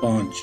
5।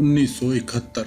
1971।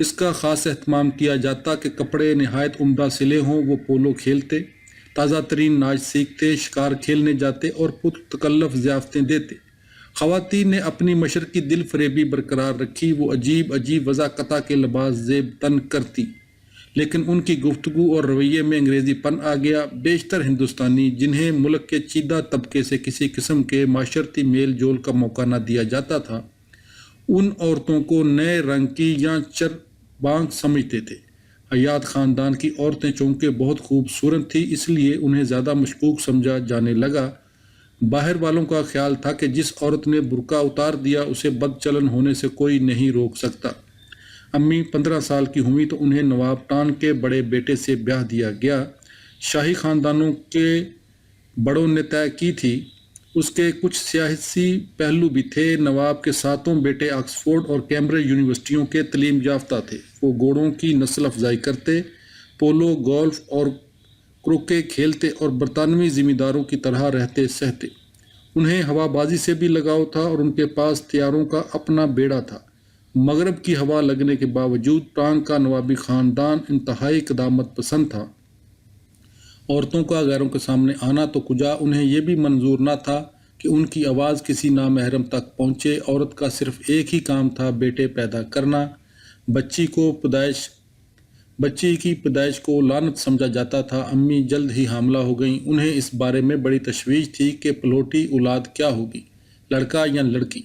اس کا خاص اہتمام کیا جاتا کہ کپڑے نہایت عمدہ سلے ہوں، وہ پولو کھیلتے، تازہ ترین ناچ سیکھتے، شکار کھیلنے جاتے اور پرتکلف ضیافتیں دیتے۔ خواتین نے اپنی مشرقی دل فریبی برقرار رکھی، وہ عجیب عجیب وضاقطہ کے لباس زیب تن کرتی، لیکن ان کی گفتگو اور رویے میں انگریزی پن آ گیا۔ بیشتر ہندوستانی، جنہیں ملک کے چیدہ طبقے سے کسی قسم کے معاشرتی میل جول کا موقع نہ دیا جاتا تھا، ان عورتوں کو نئے رنگ کی یا چربانگ سمجھتے تھے۔ حیات خاندان کی عورتیں چونکہ بہت خوبصورت تھیں، اس لیے انہیں زیادہ مشکوک سمجھا جانے لگا۔ باہر والوں کا خیال تھا کہ جس عورت نے برقع اتار دیا اسے بد چلن ہونے سے کوئی نہیں روک سکتا۔ امی 15 سال کی ہوئی تو انہیں نواب ٹان کے بڑے بیٹے سے بیاہ دیا گیا۔ شاہی خاندانوں کے بڑوں نے طے کی تھی۔ اس کے کچھ سیاسی پہلو بھی تھے۔ نواب کے 7 بیٹے آکسفورڈ اور کیمبرج یونیورسٹیوں کے تعلیم یافتہ تھے۔ وہ گھوڑوں کی نسل افزائی کرتے، پولو، گولف اور کروکے کھیلتے اور برطانوی زمینداروں کی طرح رہتے سہتے۔ انہیں ہوا بازی سے بھی لگاؤ تھا اور ان کے پاس طیاروں کا اپنا بیڑا تھا۔ مغرب کی ہوا لگنے کے باوجود ٹانگ کا نوابی خاندان انتہائی قدامت پسند تھا۔ عورتوں کا غیروں کے سامنے آنا تو کجا، انہیں یہ بھی منظور نہ تھا کہ ان کی آواز کسی نامحرم تک پہنچے۔ عورت کا صرف ایک ہی کام تھا، بیٹے پیدا کرنا۔ بچی کی پیدائش کو لعنت سمجھا جاتا تھا۔ امی جلد ہی حاملہ ہو گئیں۔ انہیں اس بارے میں بڑی تشویش تھی کہ پلوٹی اولاد کیا ہوگی، لڑکا یا لڑکی۔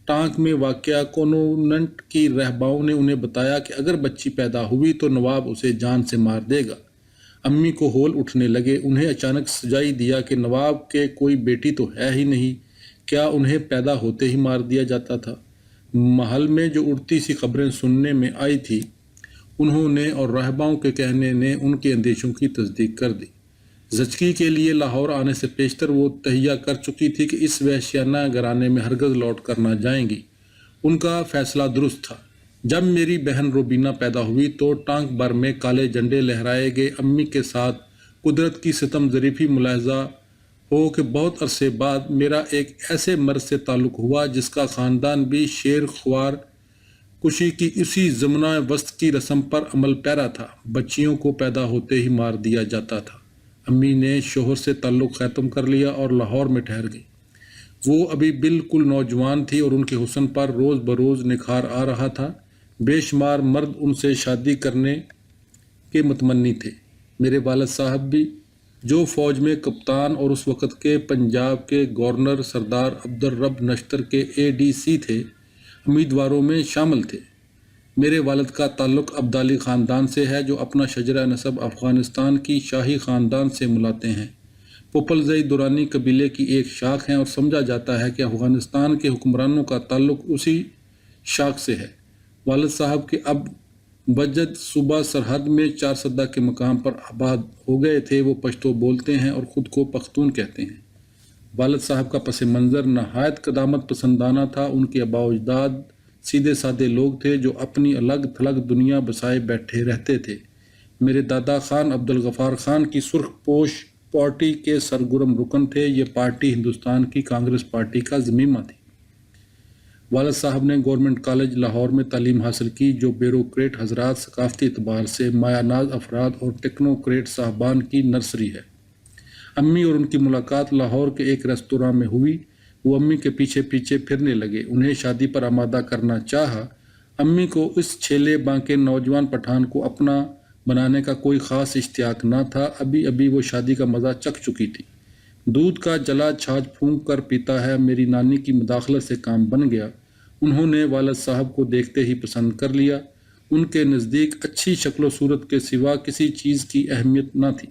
ٹانک میں واقع کونونٹ کی رہباؤں نے انہیں بتایا کہ اگر بچی پیدا ہوئی تو نواب اسے جان سے مار دے گا۔ امی کو ہول اٹھنے لگے۔ انہیں اچانک سجائی دیا کہ نواب کے کوئی بیٹی تو ہے ہی نہیں، کیا انہیں پیدا ہوتے ہی مار دیا جاتا تھا؟ محل میں جو اڑتی سی خبریں سننے میں آئی تھی، انہوں نے اور راہباؤں کے کہنے نے ان کے اندیشوں کی تصدیق کر دی۔ زچگی کے لیے لاہور آنے سے پیشتر وہ تہیہ کر چکی تھی کہ اس وحشیانہ گھرانے میں ہرگز لوٹ کر نہ جائیں گی۔ ان کا فیصلہ درست تھا۔ جب میری بہن روبینہ پیدا ہوئی تو ٹانک بھر میں کالے جھنڈے لہرائے گئے۔ امی کے ساتھ قدرت کی ستم ظریفی ملاحظہ ہو کہ بہت عرصے بعد میرا ایک ایسے مرد سے تعلق ہوا جس کا خاندان بھی شیر خوار کشی کی اسی زمانہ وسط کی رسم پر عمل پیرا تھا۔ بچیوں کو پیدا ہوتے ہی مار دیا جاتا تھا۔ امی نے شوہر سے تعلق ختم کر لیا اور لاہور میں ٹھہر گئی۔ وہ ابھی بالکل نوجوان تھی اور ان کے حسن پر روز بروز نکھار آ رہا تھا۔ بے شمار مرد ان سے شادی کرنے کے متمنی تھے، میرے والد صاحب بھی، جو فوج میں کپتان اور اس وقت کے پنجاب کے گورنر سردار عبدالرب نشتر کے ADC تھے، امیدواروں میں شامل تھے۔ میرے والد کا تعلق عبدالی خاندان سے ہے، جو اپنا شجرہ نسب افغانستان کی شاہی خاندان سے ملاتے ہیں۔ پوپلزئی دورانی قبیلے کی ایک شاخ ہیں اور سمجھا جاتا ہے کہ افغانستان کے حکمرانوں کا تعلق اسی شاخ سے ہے۔ والد صاحب کے اب بجد صوبہ سرحد میں 4 سدہ کے مقام پر آباد ہو گئے تھے۔ وہ پشتو بولتے ہیں اور خود کو پختون کہتے ہیں۔ والد صاحب کا پس منظر نہایت قدامت پسندانہ تھا۔ ان کے آباء و اجداد سیدھے سادے لوگ تھے جو اپنی الگ تھلگ دنیا بسائے بیٹھے رہتے تھے۔ میرے دادا خان عبدالغفار خان کی سرخ پوش پارٹی کے سرگرم رکن تھے۔ یہ پارٹی ہندوستان کی کانگریس پارٹی کا ضمیمہ تھی۔ والد صاحب نے گورنمنٹ کالج لاہور میں تعلیم حاصل کی، جو بیوروکریٹ حضرات، ثقافتی اعتبار سے مایہ ناز افراد اور ٹیکنوکریٹ صاحبان کی نرسری ہے۔ امی اور ان کی ملاقات لاہور کے ایک ریستوراں میں ہوئی۔ وہ امی کے پیچھے پیچھے پھرنے لگے، انہیں شادی پر آمادہ کرنا چاہا۔ امی کو اس چھیلے بانکے نوجوان پٹھان کو اپنا بنانے کا کوئی خاص اشتیاق نہ تھا۔ ابھی ابھی وہ شادی کا مزہ چکھ چکی تھی۔ دودھ کا جلا چھاچھ پھونک کر پیتا ہے۔ میری نانی کی مداخلت سے کام بن گیا۔ انہوں نے والد صاحب کو دیکھتے ہی پسند کر لیا۔ ان کے نزدیک اچھی شکل و صورت کے سوا کسی چیز کی اہمیت نہ تھی۔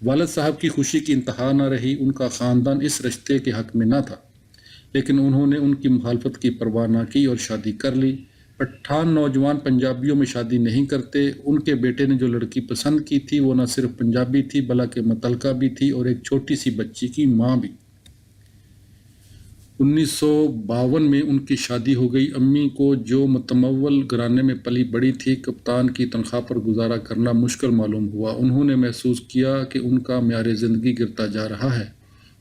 والد صاحب کی خوشی کی انتہا نہ رہی۔ ان کا خاندان اس رشتے کے حق میں نہ تھا، لیکن انہوں نے ان کی مخالفت کی پرواہ نہ کی اور شادی کر لی۔ پٹھان نوجوان پنجابیوں میں شادی نہیں کرتے۔ ان کے بیٹے نے جو لڑکی پسند کی تھی وہ نہ صرف پنجابی تھی بلکہ متعلقہ بھی تھی اور ایک چھوٹی سی بچی کی ماں بھی۔ 1952 میں ان کی شادی ہو گئی۔ امی کو، جو متمول گھرانے میں پلی بڑی تھی، کپتان کی تنخواہ پر گزارا کرنا مشکل معلوم ہوا۔ انہوں نے محسوس کیا کہ ان کا معیار زندگی گرتا جا رہا ہے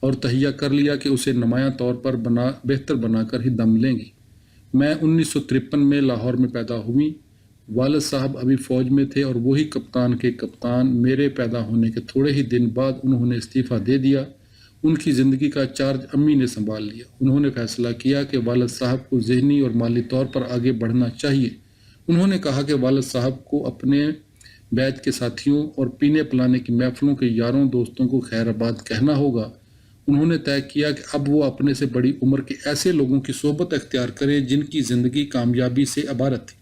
اور تہیہ کر لیا کہ اسے نمایاں طور پر بہتر بنا کر ہی دم لیں گی۔ میں 1953 میں لاہور میں پیدا ہوئی۔ والد صاحب ابھی فوج میں تھے اور وہی کپتان کے کپتان میرے پیدا ہونے کے تھوڑے ہی دن بعد انہوں نے استعفیٰ دے دیا۔ ان کی زندگی کا چارج امی نے سنبھال لیا۔ انہوں نے فیصلہ کیا کہ والد صاحب کو ذہنی اور مالی طور پر آگے بڑھنا چاہیے۔ انہوں نے کہا کہ والد صاحب کو اپنے بیچ کے ساتھیوں اور پینے پلانے کی محفلوں کے یاروں دوستوں کو خیر آباد کہنا ہوگا۔ انہوں نے طے کیا کہ اب وہ اپنے سے بڑی عمر کے ایسے لوگوں کی صحبت اختیار کریں جن کی زندگی کامیابی سے عبارت تھی،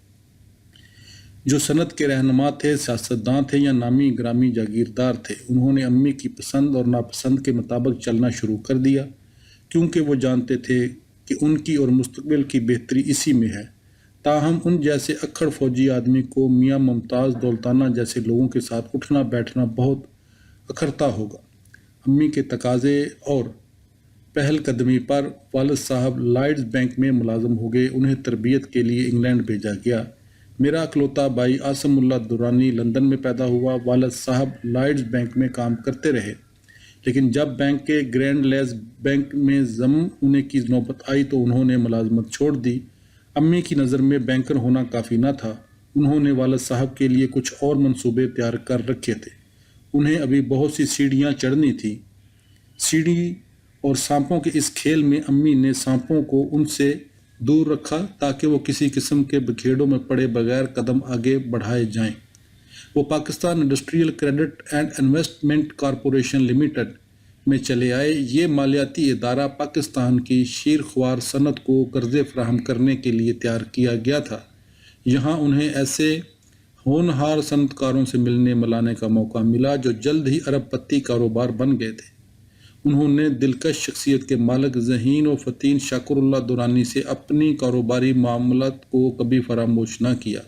جو صنعت کے رہنما تھے، سیاستداں تھے یا نامی گرامی جاگیردار تھے۔ انہوں نے امی کی پسند اور ناپسند کے مطابق چلنا شروع کر دیا، کیونکہ وہ جانتے تھے کہ ان کی اور مستقبل کی بہتری اسی میں ہے۔ تاہم ان جیسے اکھڑ فوجی آدمی کو میاں ممتاز دولتانہ جیسے لوگوں کے ساتھ اٹھنا بیٹھنا بہت اکھرتا ہوگا۔ امی کے تقاضے اور پہل قدمی پر والد صاحب لائڈز بینک میں ملازم ہو گئے۔ انہیں تربیت کے لیے انگلینڈ بھیجا گیا۔ میرا اکلوتا بھائی عاصم اللہ درانی لندن میں پیدا ہوا۔ والد صاحب لائڈز بینک میں کام کرتے رہے، لیکن جب بینک کے گرینڈ لیز بینک میں ضم ہونے کی نوبت آئی تو انہوں نے ملازمت چھوڑ دی۔ امی کی نظر میں بینکر ہونا کافی نہ تھا۔ انہوں نے والد صاحب کے لیے کچھ اور منصوبے تیار کر رکھے تھے۔ انہیں ابھی بہت سی سیڑھیاں چڑھنی تھی۔ سیڑھی اور سانپوں کے اس کھیل میں امی نے سانپوں کو ان سے دور رکھا تاکہ وہ کسی قسم کے بکھیڑوں میں پڑے بغیر قدم آگے بڑھائے جائیں۔ وہ Pakistan industrial credit and investment corporation limited میں چلے آئے۔ یہ مالیاتی ادارہ پاکستان کی شیرخوار صنعت کو قرضے فراہم کرنے کے لیے تیار کیا گیا تھا۔ یہاں انہیں ایسے ہونہار صنعت کاروں سے ملنے ملانے کا موقع ملا جو جلد ہی ارب پتی کاروبار بن گئے تھے۔ انہوں نے دلکش شخصیت کے مالک ذہین و فطین شاکر اللہ درانی سے اپنی کاروباری معاملات کو کبھی فراموش نہ کیا۔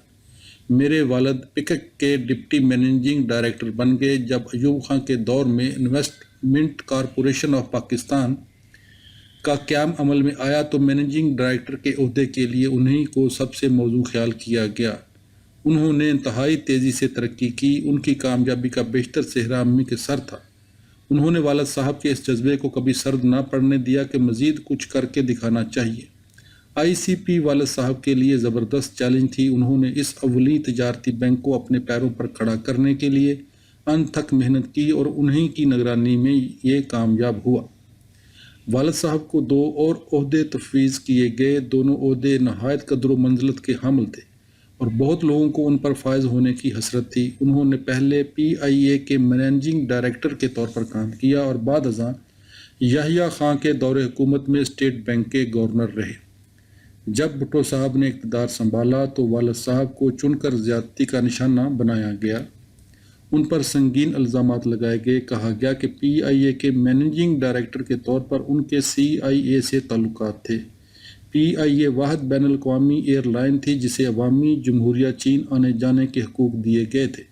میرے والد پکک کے ڈپٹی مینیجنگ ڈائریکٹر بن گئے۔ جب ایوب خان کے دور میں انویسٹمنٹ کارپوریشن آف پاکستان کا قیام عمل میں آیا تو مینیجنگ ڈائریکٹر کے عہدے کے لیے انہی کو سب سے موزوں خیال کیا گیا۔ انہوں نے انتہائی تیزی سے ترقی کی۔ ان کی کامیابی کا بیشتر سہرا امی کے سر تھا۔ انہوں نے والد صاحب کے اس جذبے کو کبھی سرد نہ پڑنے دیا کہ مزید کچھ کر کے دکھانا چاہیے۔ آئی سی پی والد صاحب کے لیے زبردست چیلنج تھی۔ انہوں نے اس اولی تجارتی بینک کو اپنے پیروں پر کھڑا کرنے کے لیے انتھک محنت کی اور انہی کی نگرانی میں یہ کامیاب ہوا۔ والد صاحب کو 2 اور عہدے تفویض کیے گئے۔ دونوں عہدے نہایت قدر و منزلت کے حامل تھے اور بہت لوگوں کو ان پر فائز ہونے کی حسرت تھی۔ انہوں نے پہلے پی آئی اے کے مینیجنگ ڈائریکٹر کے طور پر کام کیا اور بعد ازاں یحییٰ خان کے دور حکومت میں اسٹیٹ بینک کے گورنر رہے۔ جب بھٹو صاحب نے اقتدار سنبھالا تو والد صاحب کو چن کر زیادتی کا نشانہ بنایا گیا۔ ان پر سنگین الزامات لگائے گئے۔ کہا گیا کہ پی آئی اے کے مینیجنگ ڈائریکٹر کے طور پر ان کے سی آئی اے سے تعلقات تھے۔ پی آئی اے واحد بین الاقوامی ایئر لائن تھی جسے عوامی جمہوریہ چین آنے جانے کے حقوق دیے گئے تھے۔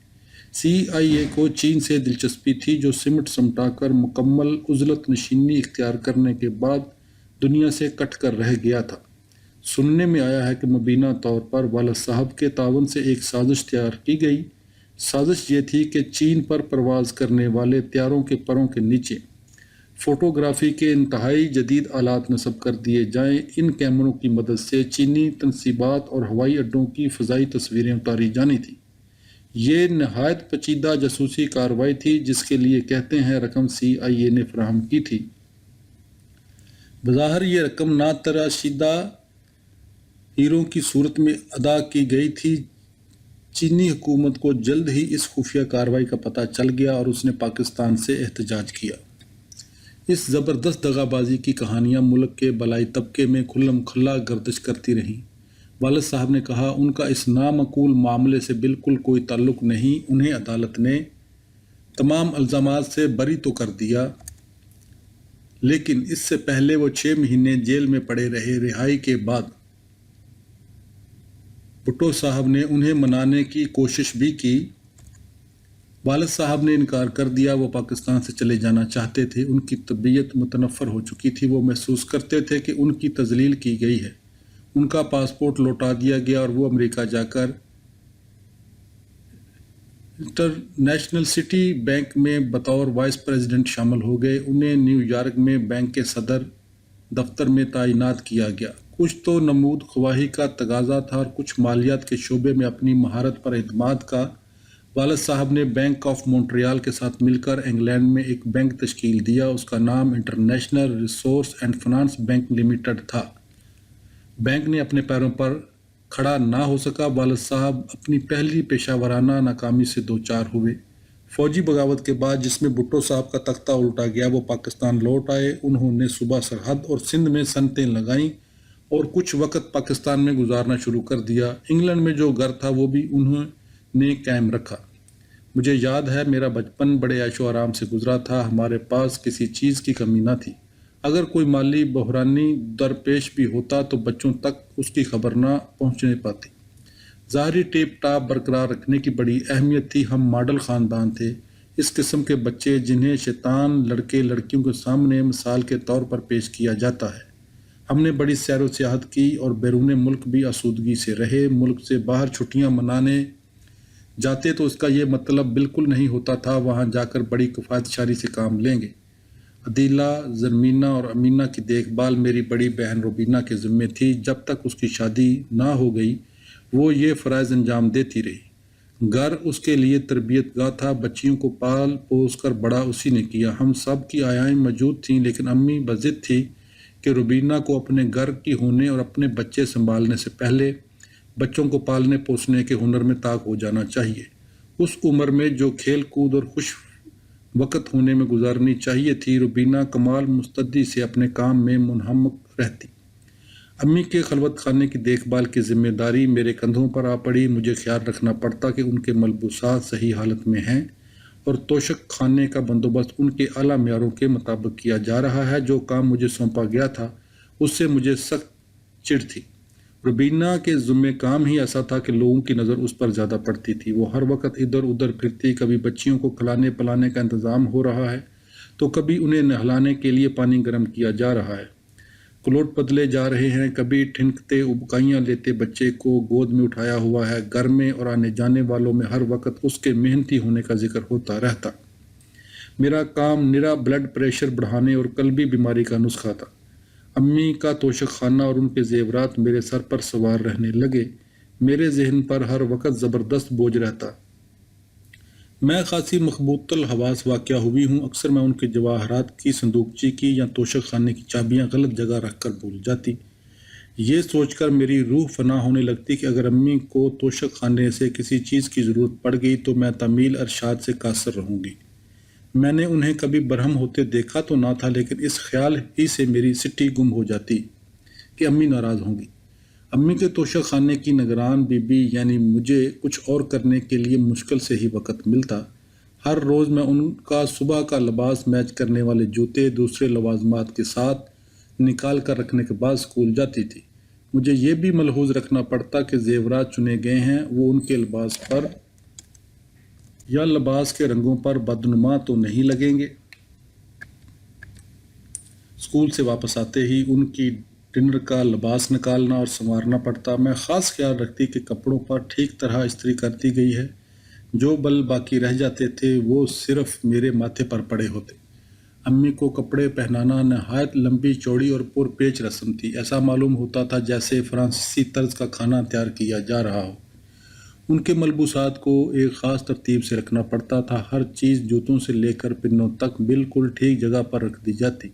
سی آئی اے کو چین سے دلچسپی تھی جو سمٹ سمٹا کر مکمل عزلت نشینی اختیار کرنے کے بعد دنیا سے کٹ کر رہ گیا تھا۔ سننے میں آیا ہے کہ مبینہ طور پر والد صاحب کے تعاون سے ایک سازش تیار کی گئی۔ سازش یہ تھی کہ چین پر پرواز کرنے والے طیاروں کے پروں کے نیچے فوٹوگرافی کے انتہائی جدید آلات نصب کر دیے جائیں۔ ان کیمروں کی مدد سے چینی تنصیبات اور ہوائی اڈوں کی فضائی تصویریں اتاری جانی تھیں۔ یہ نہایت پیچیدہ جاسوسی کارروائی تھی جس کے لیے کہتے ہیں رقم سی آئی اے نے فراہم کی تھی۔ بظاہر یہ رقم نا تراشیدہ ہیروں کی صورت میں ادا کی گئی تھی۔ چینی حکومت کو جلد ہی اس خفیہ کارروائی کا پتہ چل گیا اور اس نے پاکستان سے احتجاج کیا۔ اس زبردست دغا بازی کی کہانیاں ملک کے بالائی طبقے میں کھلم کھلا گردش کرتی رہیں۔ والد صاحب نے کہا ان کا اس نامعقول معاملے سے بالکل کوئی تعلق نہیں۔ انہیں عدالت نے تمام الزامات سے بری تو کر دیا، لیکن اس سے پہلے وہ 6 مہینے جیل میں پڑے رہے۔ رہائی کے بعد بھٹو صاحب نے انہیں منانے کی کوشش بھی کی۔ والد صاحب نے انکار کر دیا۔ وہ پاکستان سے چلے جانا چاہتے تھے۔ ان کی طبیعت متنفر ہو چکی تھی۔ وہ محسوس کرتے تھے کہ ان کی تذلیل کی گئی ہے۔ ان کا پاسپورٹ لوٹا دیا گیا اور وہ امریکہ جا کر انٹرنیشنل سٹی بینک میں بطور وائس پریزیڈنٹ شامل ہو گئے۔ انہیں نیو یارک میں بینک کے صدر دفتر میں تعینات کیا گیا۔ کچھ تو نمود خواہی کا تقاضا تھا اور کچھ مالیات کے شعبے میں اپنی مہارت پر اعتماد کا۔ والد صاحب نے بینک آف مونٹریال کے ساتھ مل کر انگلینڈ میں ایک بینک تشکیل دیا۔ اس کا نام international resource and finance bank limited تھا۔ بینک نے اپنے پیروں پر کھڑا نہ ہو سکا۔ والد صاحب اپنی پہلی پیشہ ورانہ ناکامی سے دوچار ہوئے۔ فوجی بغاوت کے بعد جس میں بھٹو صاحب کا تختہ الٹا گیا، وہ پاکستان لوٹ آئے۔ انہوں نے صوبہ سرحد اور سندھ میں صنعتیں لگائیں اور کچھ وقت پاکستان میں گزارنا شروع کر دیا۔ انگلینڈ میں جو گھر تھا وہ بھی انہوں نے قائم رکھا۔ مجھے یاد ہے میرا بچپن بڑے عیش و آرام سے گزرا تھا۔ ہمارے پاس کسی چیز کی کمی نہ تھی۔ اگر کوئی مالی بحرانی درپیش بھی ہوتا تو بچوں تک اس کی خبر نہ پہنچنے پاتی۔ ظاہری ٹیپ ٹاپ برقرار رکھنے کی بڑی اہمیت تھی۔ ہم ماڈل خاندان تھے، اس قسم کے بچے جنہیں شیطان لڑکے لڑکیوں کے سامنے مثال کے طور پر پیش کیا جاتا ہے۔ ہم نے بڑی سیر و سیاحت کی اور بیرون ملک بھی آسودگی سے رہے۔ ملک سے باہر چھٹیاں منانے جاتے تو اس کا یہ مطلب بالکل نہیں ہوتا تھا وہاں جا کر بڑی کفایت شاری سے کام لیں گے۔ عدیلہ، زرمینہ اور امینہ کی دیکھ بھال میری بڑی بہن روبینہ کے ذمے تھی۔ جب تک اس کی شادی نہ ہو گئی وہ یہ فرائض انجام دیتی رہی۔ گھر اس کے لیے تربیت گاہ تھا۔ بچیوں کو پال پوس کر بڑا اسی نے کیا۔ ہم سب کی آیائیں موجود تھیں، لیکن امی بضد تھی کہ روبینہ کو اپنے گھر کی ہونے اور اپنے بچے سنبھالنے سے پہلے بچوں کو پالنے پوسنے کے ہنر میں طاق ہو جانا چاہیے۔ اس عمر میں جو کھیل کود اور خوش وقت ہونے میں گزارنی چاہیے تھی، روبینہ کمال مستعدی سے اپنے کام میں منہمک رہتی۔ امی کے خلوت خانے کی دیکھ بھال کی ذمہ داری میرے کندھوں پر آ پڑی۔ مجھے خیال رکھنا پڑتا کہ ان کے ملبوسات صحیح حالت میں ہیں اور توشک خانے کا بندوبست ان کے اعلیٰ معیاروں کے مطابق کیا جا رہا ہے۔ جو کام مجھے سونپا گیا تھا اس سے مجھے سخت چڑ تھی۔ روبینہ کے ذمہ کام ہی ایسا تھا کہ لوگوں کی نظر اس پر زیادہ پڑتی تھی۔ وہ ہر وقت ادھر ادھر پھرتی، کبھی بچیوں کو کھلانے پلانے کا انتظام ہو رہا ہے تو کبھی انہیں نہلانے کے لیے پانی گرم کیا جا رہا ہے، کلوٹ بدلے جا رہے ہیں، کبھی ٹھنکتے ابکائیاں لیتے بچے کو گود میں اٹھایا ہوا ہے۔ گھر میں اور آنے جانے والوں میں ہر وقت اس کے محنتی ہونے کا ذکر ہوتا رہتا۔ میرا کام نرا بلڈ پریشر بڑھانے اور قلبی بیماری کا نسخہ تھا۔ امی کا توشک خانہ اور ان کے زیورات میرے سر پر سوار رہنے لگے۔ میرے ذہن پر ہر وقت زبردست بوجھ رہتا۔ میں خاصی مخبوط الحواس واقع ہوئی ہوں۔ اکثر میں ان کے جواہرات کی صندوقچی کی یا توشک خانے کی چابیاں غلط جگہ رکھ کر بھول جاتی۔ یہ سوچ کر میری روح فنا ہونے لگتی کہ اگر امی کو توشک خانے سے کسی چیز کی ضرورت پڑ گئی تو میں تعمیل ارشاد سے قاصر رہوں گی۔ میں نے انہیں کبھی برہم ہوتے دیکھا تو نہ تھا، لیکن اس خیال ہی سے میری سٹی گم ہو جاتی کہ امی ناراض ہوں گی۔ امی کے توشک خانے کی نگران بی بی یعنی مجھے کچھ اور کرنے کے لیے مشکل سے ہی وقت ملتا۔ ہر روز میں ان کا صبح کا لباس میچ کرنے والے جوتے دوسرے لوازمات کے ساتھ نکال کر رکھنے کے بعد اسکول جاتی تھی۔ مجھے یہ بھی ملحوظ رکھنا پڑتا کہ زیورات چنے گئے ہیں وہ ان کے لباس پر یا لباس کے رنگوں پر بدنما تو نہیں لگیں گے۔ اسکول سے واپس آتے ہی ان کی ڈنر کا لباس نکالنا اور سنوارنا پڑتا۔ میں خاص خیال رکھتی کہ کپڑوں پر ٹھیک طرح استری کرتی گئی ہے۔ جو بل باقی رہ جاتے تھے وہ صرف میرے ماتھے پر پڑے ہوتے۔ امی کو کپڑے پہنانا نہایت لمبی چوڑی اور پر پیچ رسم تھی۔ ایسا معلوم ہوتا تھا جیسے فرانسیسی طرز کا کھانا تیار کیا جا رہا ہو۔ ان کے ملبوسات کو ایک خاص ترتیب سے رکھنا پڑتا تھا۔ ہر چیز جوتوں سے لے کر پنوں تک بالکل ٹھیک جگہ پر رکھ دی جاتی۔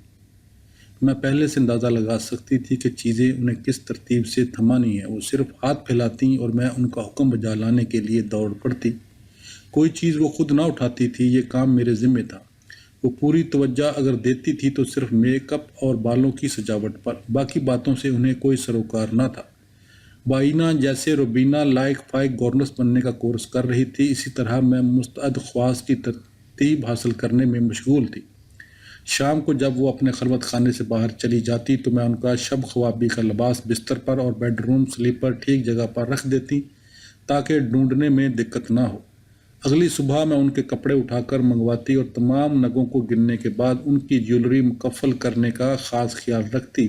میں پہلے سے اندازہ لگا سکتی تھی کہ چیزیں انہیں کس ترتیب سے تھمانی ہیں۔ وہ صرف ہاتھ پھیلاتی اور میں ان کا حکم بجا لانے کے لیے دوڑ پڑتی۔ کوئی چیز وہ خود نہ اٹھاتی تھی، یہ کام میرے ذمہ تھا۔ وہ پوری توجہ اگر دیتی تھی تو صرف میک اپ اور بالوں کی سجاوٹ پر، باقی باتوں سے انہیں کوئی سروکار نہ تھا۔ بائینہ جیسے روبینہ لائق فائق گورنس بننے کا کورس کر رہی تھی، اسی طرح میں مستعد خواص کی ترتیب حاصل کرنے میں مشغول تھی۔ شام کو جب وہ اپنے خلوت خانے سے باہر چلی جاتی تو میں ان کا شب خوابی کا لباس بستر پر اور بیڈ روم سلیپر ٹھیک جگہ پر رکھ دیتی تاکہ ڈھونڈنے میں دقت نہ ہو۔ اگلی صبح میں ان کے کپڑے اٹھا کر منگواتی اور تمام نگوں کو گننے کے بعد ان کی جیولری مکفل کرنے کا خاص خیال رکھتی۔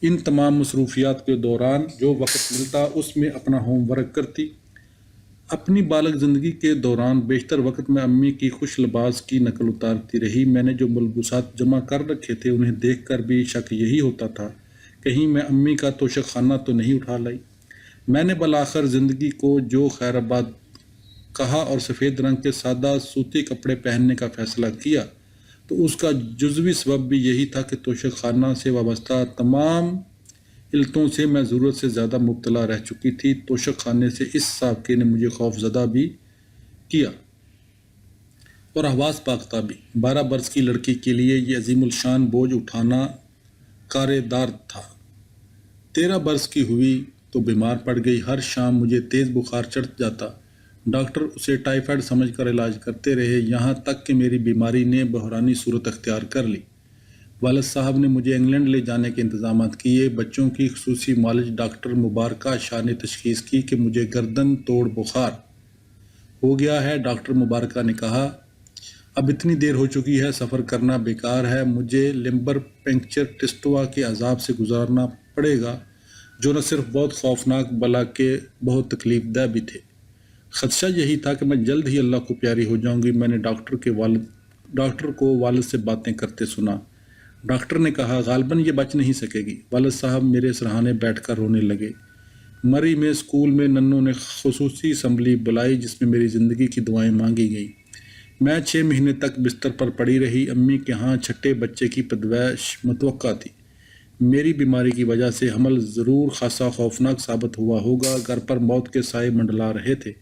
ان تمام مصروفیات کے دوران جو وقت ملتا اس میں اپنا ہوم ورک کرتی۔ اپنی بالغ زندگی کے دوران بیشتر وقت میں امی کی خوش لباس کی نقل اتارتی رہی۔ میں نے جو ملبوسات جمع کر رکھے تھے انہیں دیکھ کر بھی شک یہی ہوتا تھا کہیں میں امی کا توشک خانہ تو نہیں اٹھا لائی۔ میں نے بالآخر زندگی کو جو خیر آباد کہا اور سفید رنگ کے سادہ سوتی کپڑے پہننے کا فیصلہ کیا تو اس کا جزوی سبب بھی یہی تھا کہ توشک خانہ سے وابستہ تمام علتوں سے میں ضرورت سے زیادہ مبتلا رہ چکی تھی۔ توشک خانے سے اس سابقے نے مجھے خوف زدہ بھی کیا اور حواس پاختہ بھی۔ 12 برس کی لڑکی کے لیے یہ عظیم الشان بوجھ اٹھانا کارِ دار تھا۔ 13 برس کی ہوئی تو بیمار پڑ گئی۔ ہر شام مجھے تیز بخار چڑھ جاتا۔ ڈاکٹر اسے ٹائیفائڈ سمجھ کر علاج کرتے رہے، یہاں تک کہ میری بیماری نے بحرانی صورت اختیار کر لی۔ والد صاحب نے مجھے انگلینڈ لے جانے کے انتظامات کیے۔ بچوں کی خصوصی معالج ڈاکٹر مبارکہ شاہ نے تشخیص کی کہ مجھے گردن توڑ بخار ہو گیا ہے۔ ڈاکٹر مبارکہ نے کہا، اب اتنی دیر ہو چکی ہے، سفر کرنا بیکار ہے، مجھے لمبر پنکچر ٹسٹوا کے عذاب سے گزارنا پڑے گا، جو نہ صرف بہت خوفناک بلکہ بہت تکلیف دہ بھی تھے۔ خدشہ یہی تھا کہ میں جلد ہی اللہ کو پیاری ہو جاؤں گی۔ میں نے ڈاکٹر کو والد سے باتیں کرتے سنا۔ ڈاکٹر نے کہا، غالباً یہ بچ نہیں سکے گی۔ والد صاحب میرے سرہانے بیٹھ کر رونے لگے۔ مری میں اسکول میں ننوں نے خصوصی اسمبلی بلائی جس میں میری زندگی کی دعائیں مانگی گئیں۔ میں 6 مہینے تک بستر پر پڑی رہی۔ امی کے ہاں چھٹے بچے کی پیدائش متوقع تھی۔ میری بیماری کی وجہ سے حمل ضرور خاصا خوفناک ثابت ہوا ہوگا۔ گھر پر موت کے سائے منڈلا رہے تھے۔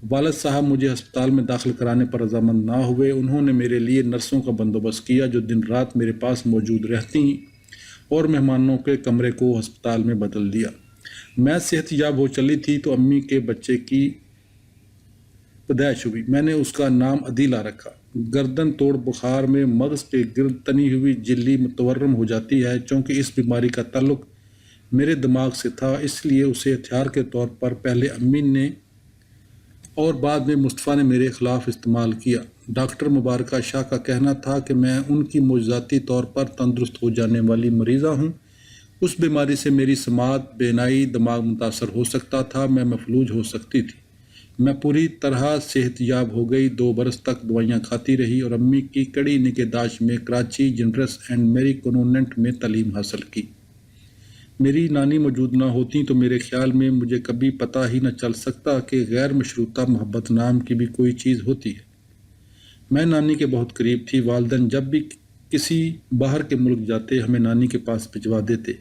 والد صاحب مجھے ہسپتال میں داخل کرانے پر رضامند نہ ہوئے۔ انہوں نے میرے لیے نرسوں کا بندوبست کیا جو دن رات میرے پاس موجود رہتی اور مہمانوں کے کمرے کو ہسپتال میں بدل دیا۔ میں صحت یاب ہو چلی تھی تو امی کے بچے کی پیدائش ہوئی۔ میں نے اس کا نام عدیلہ رکھا۔ گردن توڑ بخار میں مغز کے گرد تنی ہوئی جھلی متورم ہو جاتی ہے۔ چونکہ اس بیماری کا تعلق میرے دماغ سے تھا، اس لیے اسے ہتھیار کے طور پر پہلے امی نے اور بعد میں مصطفیٰ نے میرے خلاف استعمال کیا۔ ڈاکٹر مبارکہ شاہ کا کہنا تھا کہ میں ان کی معجزاتی طور پر تندرست ہو جانے والی مریضہ ہوں۔ اس بیماری سے میری سماعت، بینائی، دماغ متاثر ہو سکتا تھا، میں مفلوج ہو سکتی تھی۔ میں پوری طرح صحت یاب ہو گئی، 2 برس تک دوائیاں کھاتی رہی اور امی کی کڑی نگہداشت میں کراچی جنرس اینڈ میری کنوننٹ میں تعلیم حاصل کی۔ میری نانی موجود نہ ہوتی تو میرے خیال میں مجھے کبھی پتہ ہی نہ چل سکتا کہ غیر مشروطہ محبت نام کی بھی کوئی چیز ہوتی ہے۔ میں نانی کے بہت قریب تھی۔ والدین جب بھی کسی باہر کے ملک جاتے ہمیں نانی کے پاس بھجوا دیتے۔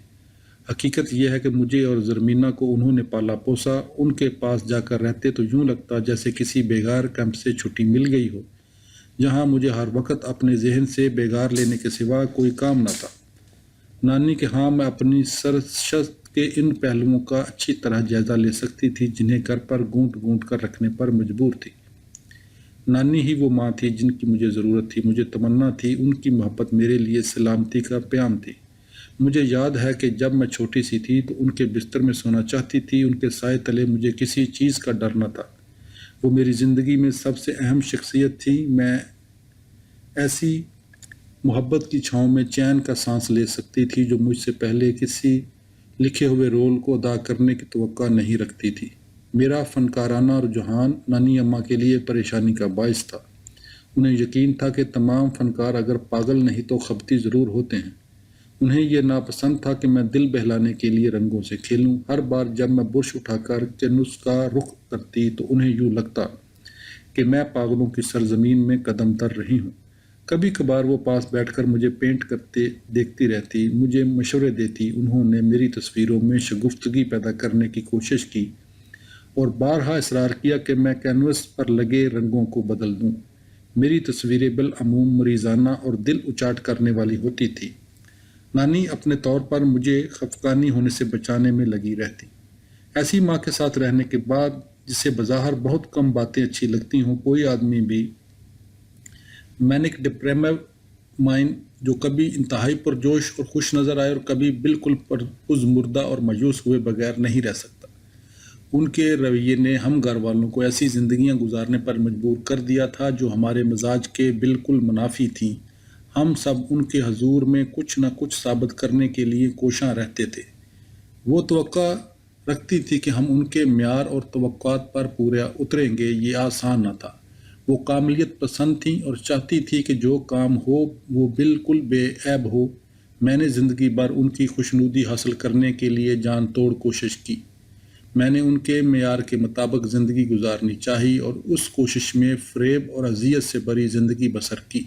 حقیقت یہ ہے کہ مجھے اور زرمینہ کو انہوں نے پالا پوسا۔ ان کے پاس جا کر رہتے تو یوں لگتا جیسے کسی بیگار کیمپ سے چھٹی مل گئی ہو، جہاں مجھے ہر وقت اپنے ذہن سے بیگار لینے کے سوا کوئی کام نہ تھا۔ نانی کے ہاں میں اپنی سرشت کے ان پہلوؤں کا اچھی طرح جائزہ لے سکتی تھی جنہیں گھر پر گونٹ گونٹ کر رکھنے پر مجبور تھی۔ نانی ہی وہ ماں تھی جن کی مجھے ضرورت تھی، مجھے تمنا تھی۔ ان کی محبت میرے لیے سلامتی کا پیام تھی۔ مجھے یاد ہے کہ جب میں چھوٹی سی تھی تو ان کے بستر میں سونا چاہتی تھی۔ ان کے سائے تلے مجھے کسی چیز کا ڈر نہ تھا۔ وہ میری زندگی میں سب سے اہم شخصیت تھی۔ میں ایسی محبت کی چھاؤں میں چین کا سانس لے سکتی تھی جو مجھ سے پہلے کسی لکھے ہوئے رول کو ادا کرنے کی توقع نہیں رکھتی تھی۔ میرا فنکارانہ رجحان نانی اماں کے لیے پریشانی کا باعث تھا۔ انہیں یقین تھا کہ تمام فنکار اگر پاگل نہیں تو خبطی ضرور ہوتے ہیں۔ انہیں یہ ناپسند تھا کہ میں دل بہلانے کے لیے رنگوں سے کھیلوں۔ ہر بار جب میں برش اٹھا کر کینوس کا رخ کرتی تو انہیں یوں لگتا کہ میں پاگلوں کی سرزمین میں قدم دھر رہی ہوں۔ کبھی کبھار وہ پاس بیٹھ کر مجھے پینٹ کرتے دیکھتی رہتی، مجھے مشورے دیتی۔ انہوں نے میری تصویروں میں شگفتگی پیدا کرنے کی کوشش کی اور بارہا اصرار کیا کہ میں کینوس پر لگے رنگوں کو بدل دوں۔ میری تصویریں بالعموم مریضانہ اور دل اچاٹ کرنے والی ہوتی تھی۔ نانی اپنے طور پر مجھے خفقانی ہونے سے بچانے میں لگی رہتی۔ ایسی ماں کے ساتھ رہنے کے بعد، جسے بظاہر بہت کم باتیں اچھی لگتی ہوں، کوئی آدمی بھی مینک ڈپریمو مائنڈ جو کبھی انتہائی پرجوش اور خوش نظر آئے اور کبھی بالکل پرپز مردہ اور مایوس ہوئے بغیر نہیں رہ سکتا۔ ان کے رویے نے ہم گھر والوں کو ایسی زندگیاں گزارنے پر مجبور کر دیا تھا جو ہمارے مزاج کے بالکل منافی تھیں۔ ہم سب ان کے حضور میں کچھ نہ کچھ ثابت کرنے کے لیے کوشاں رہتے تھے۔ وہ توقع رکھتی تھی کہ ہم ان کے معیار اور توقعات پر پورا اتریں گے۔ یہ آسان نہ تھا۔ وہ کاملیت پسند تھیں اور چاہتی تھی کہ جو کام ہو وہ بالکل بے عیب ہو۔ میں نے زندگی بھر ان کی خوشنودی حاصل کرنے کے لیے جان توڑ کوشش کی۔ میں نے ان کے معیار کے مطابق زندگی گزارنی چاہی اور اس کوشش میں فریب اور اذیت سے بری زندگی بسر کی۔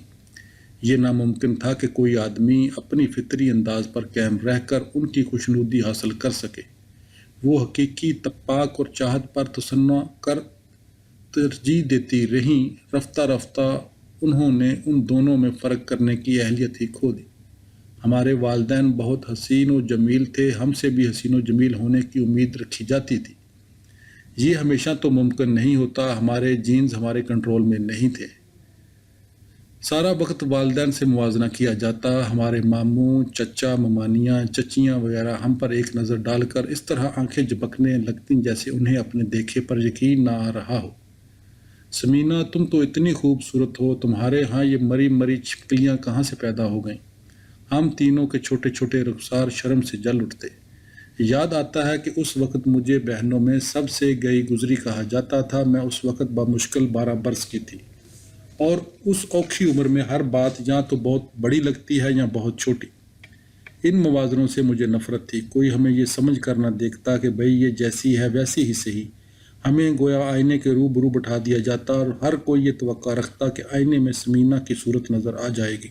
یہ ناممکن تھا کہ کوئی آدمی اپنی فطری انداز پر قائم رہ کر ان کی خوشنودی حاصل کر سکے۔ وہ حقیقی تپاک اور چاہت پر تصنع کر ترجیح دیتی رہیں۔ رفتہ رفتہ انہوں نے ان دونوں میں فرق کرنے کی اہلیت ہی کھو دی۔ ہمارے والدین بہت حسین و جمیل تھے، ہم سے بھی حسین و جمیل ہونے کی امید رکھی جاتی تھی۔ یہ ہمیشہ تو ممکن نہیں ہوتا، ہمارے جینز ہمارے کنٹرول میں نہیں تھے۔ سارا وقت والدین سے موازنہ کیا جاتا، ہمارے ماموں، چچا، ممانیاں، چچیاں وغیرہ ہم پر ایک نظر ڈال کر اس طرح آنکھیں جھپکنے لگتیں جیسے انہیں اپنے دیکھے پر یقین نہ آ رہا ہو۔ سمینہ، تم تو اتنی خوبصورت ہو، تمہارے ہاں یہ مری مری چھپکلیاں کہاں سے پیدا ہو گئیں؟ ہم تینوں کے چھوٹے چھوٹے رخسار شرم سے جل اٹھتے۔ یاد آتا ہے کہ اس وقت مجھے بہنوں میں سب سے گئی گزری کہا جاتا تھا۔ میں اس وقت بمشکل 12 برس کی تھی، اور اس اوکھی عمر میں ہر بات یا تو بہت بڑی لگتی ہے یا بہت چھوٹی۔ ان موازنوں سے مجھے نفرت تھی۔ کوئی ہمیں یہ سمجھ کر نہ دیکھتا کہ بھئی یہ جیسی ہے ویسی ہی صحیح۔ ہمیں گویا آئینے کے روبرو بٹھا دیا جاتا اور ہر کوئی یہ توقع رکھتا کہ آئینے میں سمینہ کی صورت نظر آ جائے گی۔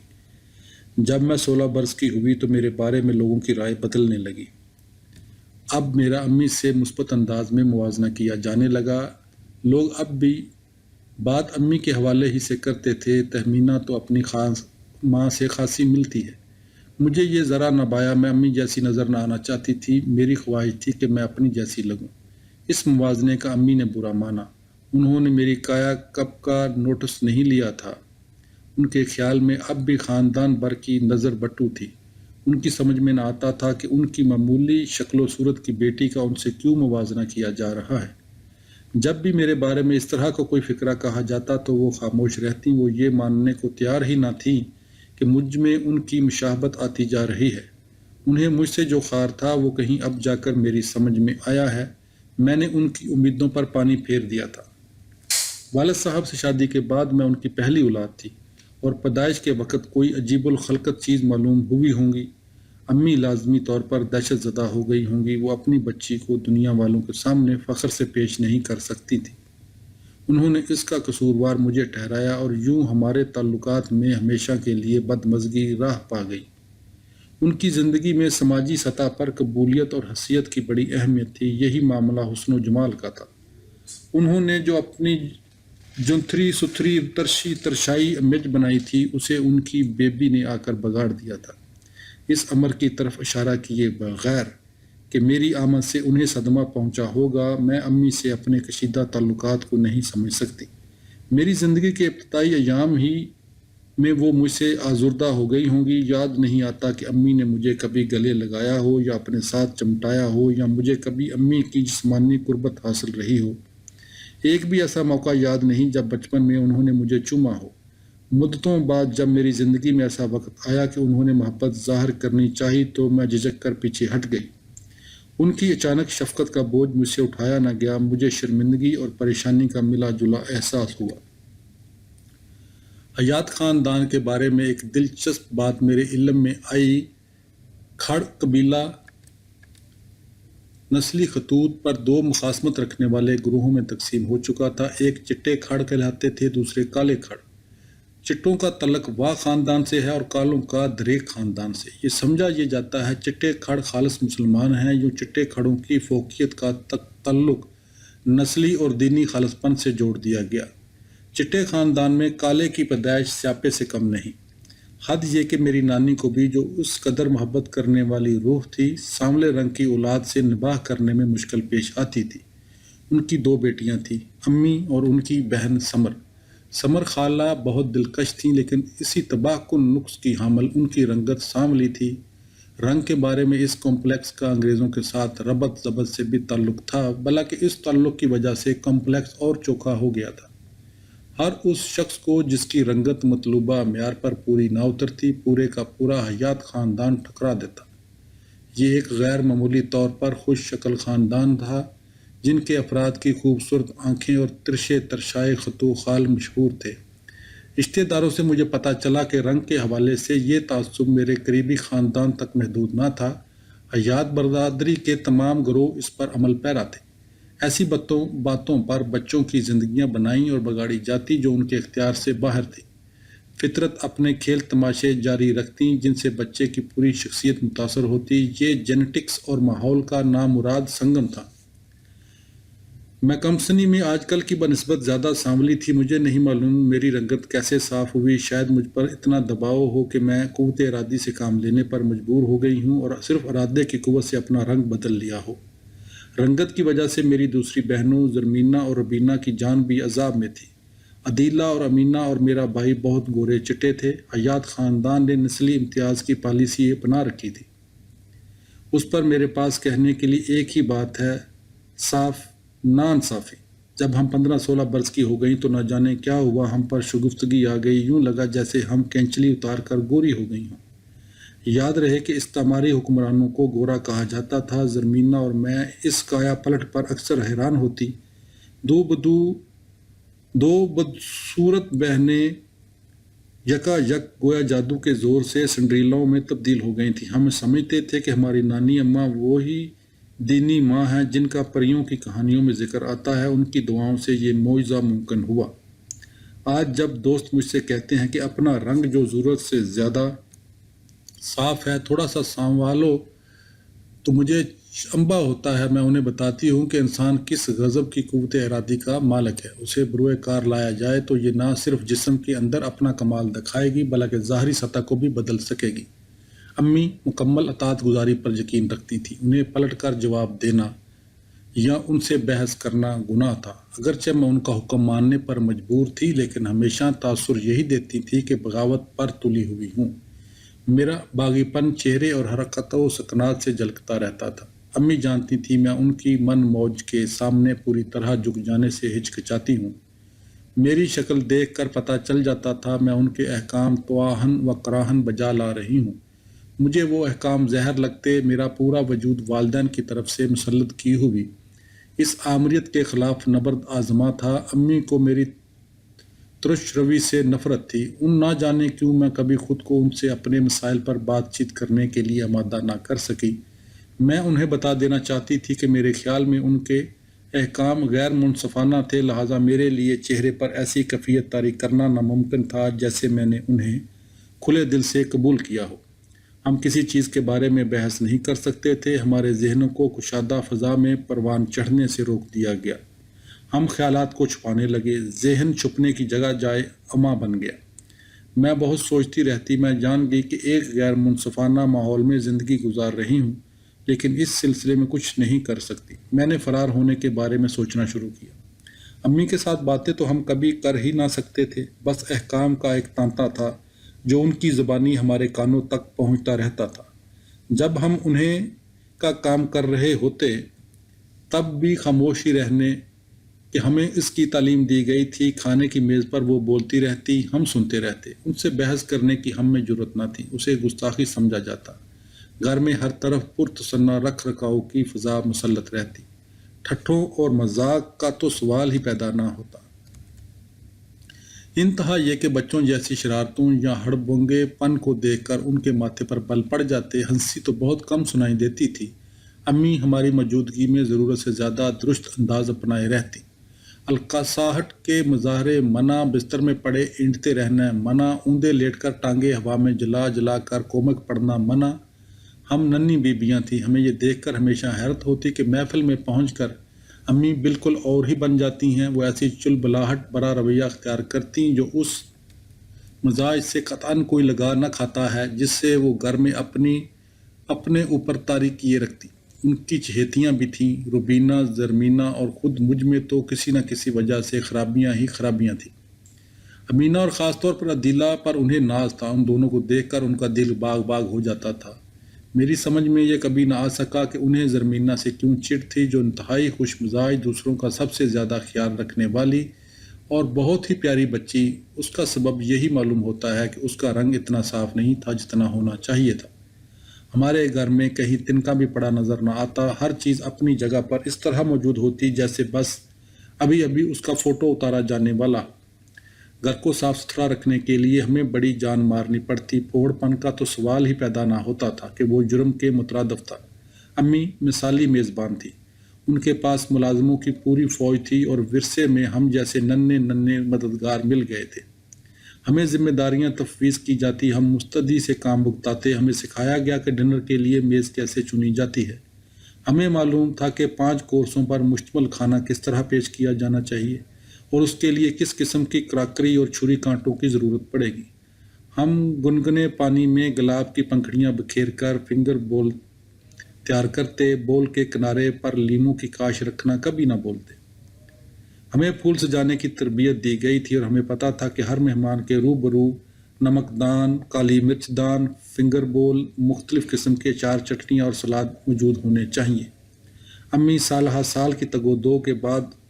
جب میں 16 برس کی ہوئی تو میرے بارے میں لوگوں کی رائے بدلنے لگی۔ اب میرا امی سے مثبت انداز میں موازنہ کیا جانے لگا۔ لوگ اب بھی بات امی کے حوالے ہی سے کرتے تھے۔ تہمینہ تو اپنی خاص ماں سے خاصی ملتی ہے۔ مجھے یہ ذرا نبایا، میں امی جیسی نظر نہ آنا چاہتی تھی۔ میری خواہش تھی کہ میں اپنی جیسی لگوں۔ اس موازنے کا امی نے برا مانا۔ انہوں نے میری کایا کپ کا نوٹس نہیں لیا تھا۔ ان کے خیال میں اب بھی خاندان بھر کی نظر بٹو تھی۔ ان کی سمجھ میں نہ آتا تھا کہ ان کی معمولی شکل و صورت کی بیٹی کا ان سے کیوں موازنہ کیا جا رہا ہے۔ جب بھی میرے بارے میں اس طرح کا کوئی فکرہ کہا جاتا تو وہ خاموش رہتی۔ وہ یہ ماننے کو تیار ہی نہ تھیں کہ مجھ میں ان کی مشابہت آتی جا رہی ہے۔ انہیں مجھ سے جو خار تھا وہ کہیں اب جا کر میری سمجھ میں آیا ہے۔ میں نے ان کی امیدوں پر پانی پھیر دیا تھا۔ والد صاحب سے شادی کے بعد میں ان کی پہلی اولاد تھی، اور پیدائش کے وقت کوئی عجیب الخلقت چیز معلوم ہوئی ہوں گی۔ امی لازمی طور پر دہشت زدہ ہو گئی ہوں گی۔ وہ اپنی بچی کو دنیا والوں کے سامنے فخر سے پیش نہیں کر سکتی تھی۔ انہوں نے اس کا قصوروار مجھے ٹھہرایا، اور یوں ہمارے تعلقات میں ہمیشہ کے لیے بدمزگی راہ پا گئی۔ ان کی زندگی میں سماجی سطح پر قبولیت اور حیثیت کی بڑی اہمیت تھی۔ یہی معاملہ حسن و جمال کا تھا۔ انہوں نے جو اپنی جنتھری ستھری ترشی ترشائی امیج بنائی تھی، اسے ان کی بیبی نے آ کر بگاڑ دیا تھا۔ اس امر کی طرف اشارہ کیے بغیر کہ میری آمد سے انہیں صدمہ پہنچا ہوگا، میں امی سے اپنے کشیدہ تعلقات کو نہیں سمجھ سکتی۔ میری زندگی کے ابتدائی ایام ہی میں وہ مجھ سے آزردہ ہو گئی ہوں گی۔ یاد نہیں آتا کہ امی نے مجھے کبھی گلے لگایا ہو یا اپنے ساتھ چمٹایا ہو، یا مجھے کبھی امی کی جسمانی قربت حاصل رہی ہو۔ ایک بھی ایسا موقع یاد نہیں جب بچپن میں انہوں نے مجھے چوما ہو۔ مدتوں بعد جب میری زندگی میں ایسا وقت آیا کہ انہوں نے محبت ظاہر کرنی چاہی تو میں جھجک کر پیچھے ہٹ گئی۔ ان کی اچانک شفقت کا بوجھ مجھ سے اٹھایا نہ گیا۔ مجھے شرمندگی اور پریشانی کا ملا جلا احساس ہوا۔ حیات خاندان کے بارے میں ایک دلچسپ بات میرے علم میں آئی۔ کھڑ قبیلہ نسلی خطوط پر 2 مخاصمت رکھنے والے گروہوں میں تقسیم ہو چکا تھا۔ ایک چٹے کھڑ کہلاتے تھے، دوسرے کالے کھڑ۔ چٹوں کا تعلق واہ خاندان سے ہے اور کالوں کا دریک خاندان سے۔ یہ سمجھا یہ جاتا ہے چٹے کھڑ خالص مسلمان ہیں۔ یوں چٹے کھڑوں کی فوقیت کا تعلق نسلی اور دینی خالص پن سے جوڑ دیا گیا۔ چٹے خاندان میں کالے کی پیدائش سیاپے سے کم نہیں۔ حد یہ کہ میری نانی کو بھی، جو اس قدر محبت کرنے والی روح تھی، سانولے رنگ کی اولاد سے نباہ کرنے میں مشکل پیش آتی تھی۔ ان کی 2 بیٹیاں تھیں، امی اور ان کی بہن سمر۔ سمر خالہ بہت دلکش تھیں، لیکن اسی تباہ کن نقص کی حامل ان کی رنگت سانولی تھی۔ رنگ کے بارے میں اس کمپلیکس کا انگریزوں کے ساتھ ربط ضبط سے بھی تعلق تھا، بلکہ اس تعلق کی وجہ سے کمپلیکس اور چوکھا ہو گیا تھا۔ ہر اس شخص کو جس کی رنگت مطلوبہ معیار پر پوری نہ اترتی، پورے کا پورا حیات خاندان ٹھکرا دیتا۔ یہ ایک غیر معمولی طور پر خوش شکل خاندان تھا، جن کے افراد کی خوبصورت آنکھیں اور ترشے ترشائے خط و خال مشہور تھے۔ رشتہ داروں سے مجھے پتہ چلا کہ رنگ کے حوالے سے یہ تعصب میرے قریبی خاندان تک محدود نہ تھا، حیات برادری کے تمام گروہ اس پر عمل پیرا تھے۔ ایسی باتوں پر بچوں کی زندگیاں بنائیں اور بگاڑی جاتی جو ان کے اختیار سے باہر تھی۔ فطرت اپنے کھیل تماشے جاری رکھتی جن سے بچے کی پوری شخصیت متاثر ہوتی۔ یہ جینیٹکس اور ماحول کا نامراد سنگم تھا۔ میں کم سنی میں آج کل کی بنسبت زیادہ سانولی تھی۔ مجھے نہیں معلوم میری رنگت کیسے صاف ہوئی، شاید مجھ پر اتنا دباؤ ہو کہ میں قوت ارادی سے کام لینے پر مجبور ہو گئی ہوں اور صرف ارادے کی قوت سے اپنا رنگ بدل لیا ہو۔ رنگت کی وجہ سے میری دوسری بہنوں زرمینہ اور ربینہ کی جان بھی عذاب میں تھی۔ عدیلہ اور امینہ اور میرا بھائی بہت گورے چٹے تھے۔ حیات خاندان نے نسلی امتیاز کی پالیسی اپنا رکھی تھی۔ اس پر میرے پاس کہنے کے لیے ایک ہی بات ہے، صاف ناانصافی۔ جب ہم 15-16 برس کی ہو گئیں تو نہ جانے کیا ہوا، ہم پر شگفتگی آ گئی، یوں لگا جیسے ہم کینچلی اتار کر گوری ہو گئی ہوں۔ یاد رہے کہ استعماری حکمرانوں کو گورا کہا جاتا تھا۔ زرمینہ اور میں اس کایا پلٹ پر اکثر حیران ہوتی۔ دو بدصورت بہنیں یکا یک گویا جادو کے زور سے سنڈریلاؤں میں تبدیل ہو گئی تھیں۔ ہم سمجھتے تھے کہ ہماری نانی اماں وہی دینی ماں ہیں جن کا پریوں کی کہانیوں میں ذکر آتا ہے۔ ان کی دعاؤں سے یہ معجزہ ممکن ہوا۔ آج جب دوست مجھ سے کہتے ہیں کہ اپنا رنگ جو ضرورت سے زیادہ صاف ہے تھوڑا سا سنوالو تو مجھے انبا ہوتا ہے۔ میں انہیں بتاتی ہوں کہ انسان کس غضب کی قوت ارادی کا مالک ہے۔ اسے بروئے کار لایا جائے تو یہ نہ صرف جسم کے اندر اپنا کمال دکھائے گی بلکہ ظاہری سطح کو بھی بدل سکے گی۔ امی مکمل اطاعت گزاری پر یقین رکھتی تھی۔ انہیں پلٹ کر جواب دینا یا ان سے بحث کرنا گناہ تھا۔ اگرچہ میں ان کا حکم ماننے پر مجبور تھی لیکن ہمیشہ تاثر یہی دیتی تھی کہ بغاوت پر تلی ہوئی ہوں۔ میرا باغی پن چہرے اور حرکت و سکنات سے جھلکتا رہتا تھا۔ امی جانتی تھی میں ان کی من موج کے سامنے پوری طرح جھک جانے سے ہچکچاتی ہوں۔ میری شکل دیکھ کر پتہ چل جاتا تھا میں ان کے احکام طواہن و کراہن بجا لا رہی ہوں۔ مجھے وہ احکام زہر لگتے۔ میرا پورا وجود والدین کی طرف سے مسلط کی ہوئی اس آمریت کے خلاف نبرد آزما تھا۔ امی کو میری ترش روی سے نفرت تھی۔ ان نہ جانے کیوں میں کبھی خود کو ان سے اپنے مسائل پر بات چیت کرنے کے لیے آمادہ نہ کر سکی۔ میں انہیں بتا دینا چاہتی تھی کہ میرے خیال میں ان کے احکام غیر منصفانہ تھے، لہٰذا میرے لیے چہرے پر ایسی کیفیت طاری کرنا ناممکن تھا جیسے میں نے انہیں کھلے دل سے قبول کیا ہو۔ ہم کسی چیز کے بارے میں بحث نہیں کر سکتے تھے۔ ہمارے ذہنوں کو کشادہ فضا میں پروان چڑھنے سے روک دیا گیا۔ ہم خیالات کو چھپانے لگے۔ ذہن چھپنے کی جگہ جائے اما بن گیا۔ میں بہت سوچتی رہتی۔ میں جان گئی کہ ایک غیر منصفانہ ماحول میں زندگی گزار رہی ہوں لیکن اس سلسلے میں کچھ نہیں کر سکتی۔ میں نے فرار ہونے کے بارے میں سوچنا شروع کیا۔ امی کے ساتھ باتیں تو ہم کبھی کر ہی نہ سکتے تھے، بس احکام کا ایک تانتا تھا جو ان کی زبانی ہمارے کانوں تک پہنچتا رہتا تھا۔ جب ہم انہیں کا کام کر رہے ہوتے تب بھی خاموشی رہنے کہ ہمیں اس کی تعلیم دی گئی تھی۔ کھانے کی میز پر وہ بولتی رہتی، ہم سنتے رہتے۔ ان سے بحث کرنے کی ہم میں جرأت نہ تھی، اسے گستاخی سمجھا جاتا۔ گھر میں ہر طرف پرتسنہ رکھ رکھاؤ کی فضا مسلط رہتی۔ ٹھٹھوں اور مذاق کا تو سوال ہی پیدا نہ ہوتا۔ انتہا یہ کہ بچوں جیسی شرارتوں یا ہڑبنگے پن کو دیکھ کر ان کے ماتھے پر بل پڑ جاتے۔ ہنسی تو بہت کم سنائی دیتی تھی۔ امی ہماری موجودگی میں ضرورت سے زیادہ درست انداز اپنائے رہتی۔ القاصاہٹ کے مظاہرے منع، بستر میں پڑے اینٹتے رہنا منع، اوندے لیٹ کر ٹانگیں ہوا میں جلا جلا کر کومک پڑنا منع۔ ہم ننھی بیبیاں تھیں۔ ہمیں یہ دیکھ کر ہمیشہ حیرت ہوتی کہ محفل میں پہنچ کر امی بالکل اور ہی بن جاتی ہیں۔ وہ ایسی چلبلاہٹ برا رویہ اختیار کرتی جو اس مزاج سے قطعاً کوئی لگا نہ کھاتا ہے جس سے وہ گھر میں اپنے اوپر طاری کیے رکھتی۔ ان کی چہیتیاں بھی تھیں، ربینہ، زرمینہ اور خود مجھ میں تو کسی نہ کسی وجہ سے خرابیاں ہی خرابیاں تھیں۔ امینہ اور خاص طور پر عدیلہ پر انہیں ناز تھا۔ ان دونوں کو دیکھ کر ان کا دل باغ باغ ہو جاتا تھا۔ میری سمجھ میں یہ کبھی نہ آ سکا کہ انہیں زرمینہ سے کیوں چڑ تھی جو انتہائی خوش مزاج، دوسروں کا سب سے زیادہ خیال رکھنے والی اور بہت ہی پیاری بچی۔ اس کا سبب یہی معلوم ہوتا ہے کہ اس کا رنگ اتنا صاف نہیں تھا جتنا ہونا چاہیے تھا۔ ہمارے گھر میں کہیں تنکا بھی پڑا نظر نہ آتا۔ ہر چیز اپنی جگہ پر اس طرح موجود ہوتی جیسے بس ابھی ابھی اس کا فوٹو اتارا جانے والا۔ گھر کو صاف ستھرا رکھنے کے لیے ہمیں بڑی جان مارنی پڑتی، پھوڑ پن کا تو سوال ہی پیدا نہ ہوتا تھا کہ وہ جرم کے مترادف تھا۔ امی مثالی میزبان تھی، ان کے پاس ملازموں کی پوری فوج تھی اور ورثے میں ہم جیسے ننھے ننھے مددگار مل گئے تھے۔ ہمیں ذمہ داریاں تفویض کی جاتی، ہم مستعدی سے کام بھگتاتے، ہمیں سکھایا گیا کہ ڈنر کے لیے میز کیسے چنی جاتی ہے۔ ہمیں معلوم تھا کہ 5 کورسوں پر مشتمل کھانا کس طرح پیش کیا جانا چاہیے اور اس کے لیے کس قسم کی کراکری اور چھری کانٹوں کی ضرورت پڑے گی۔ ہم گنگنے پانی میں گلاب کی پنکھڑیاں بکھیر کر فنگر بول تیار کرتے، بول کے کنارے پر لیموں کی کاش رکھنا کبھی نہ بولتے۔ ہمیں پھول سجانے کی تربیت دی گئی تھی اور ہمیں پتہ تھا کہ ہر مہمان کے روبرو نمک دان، کالی مرچ دان، فنگر بول، مختلف قسم کے چار چٹنیاں اور سلاد موجود ہونے چاہیے۔ امی سال ہر سال کی تگ و دو کے بعد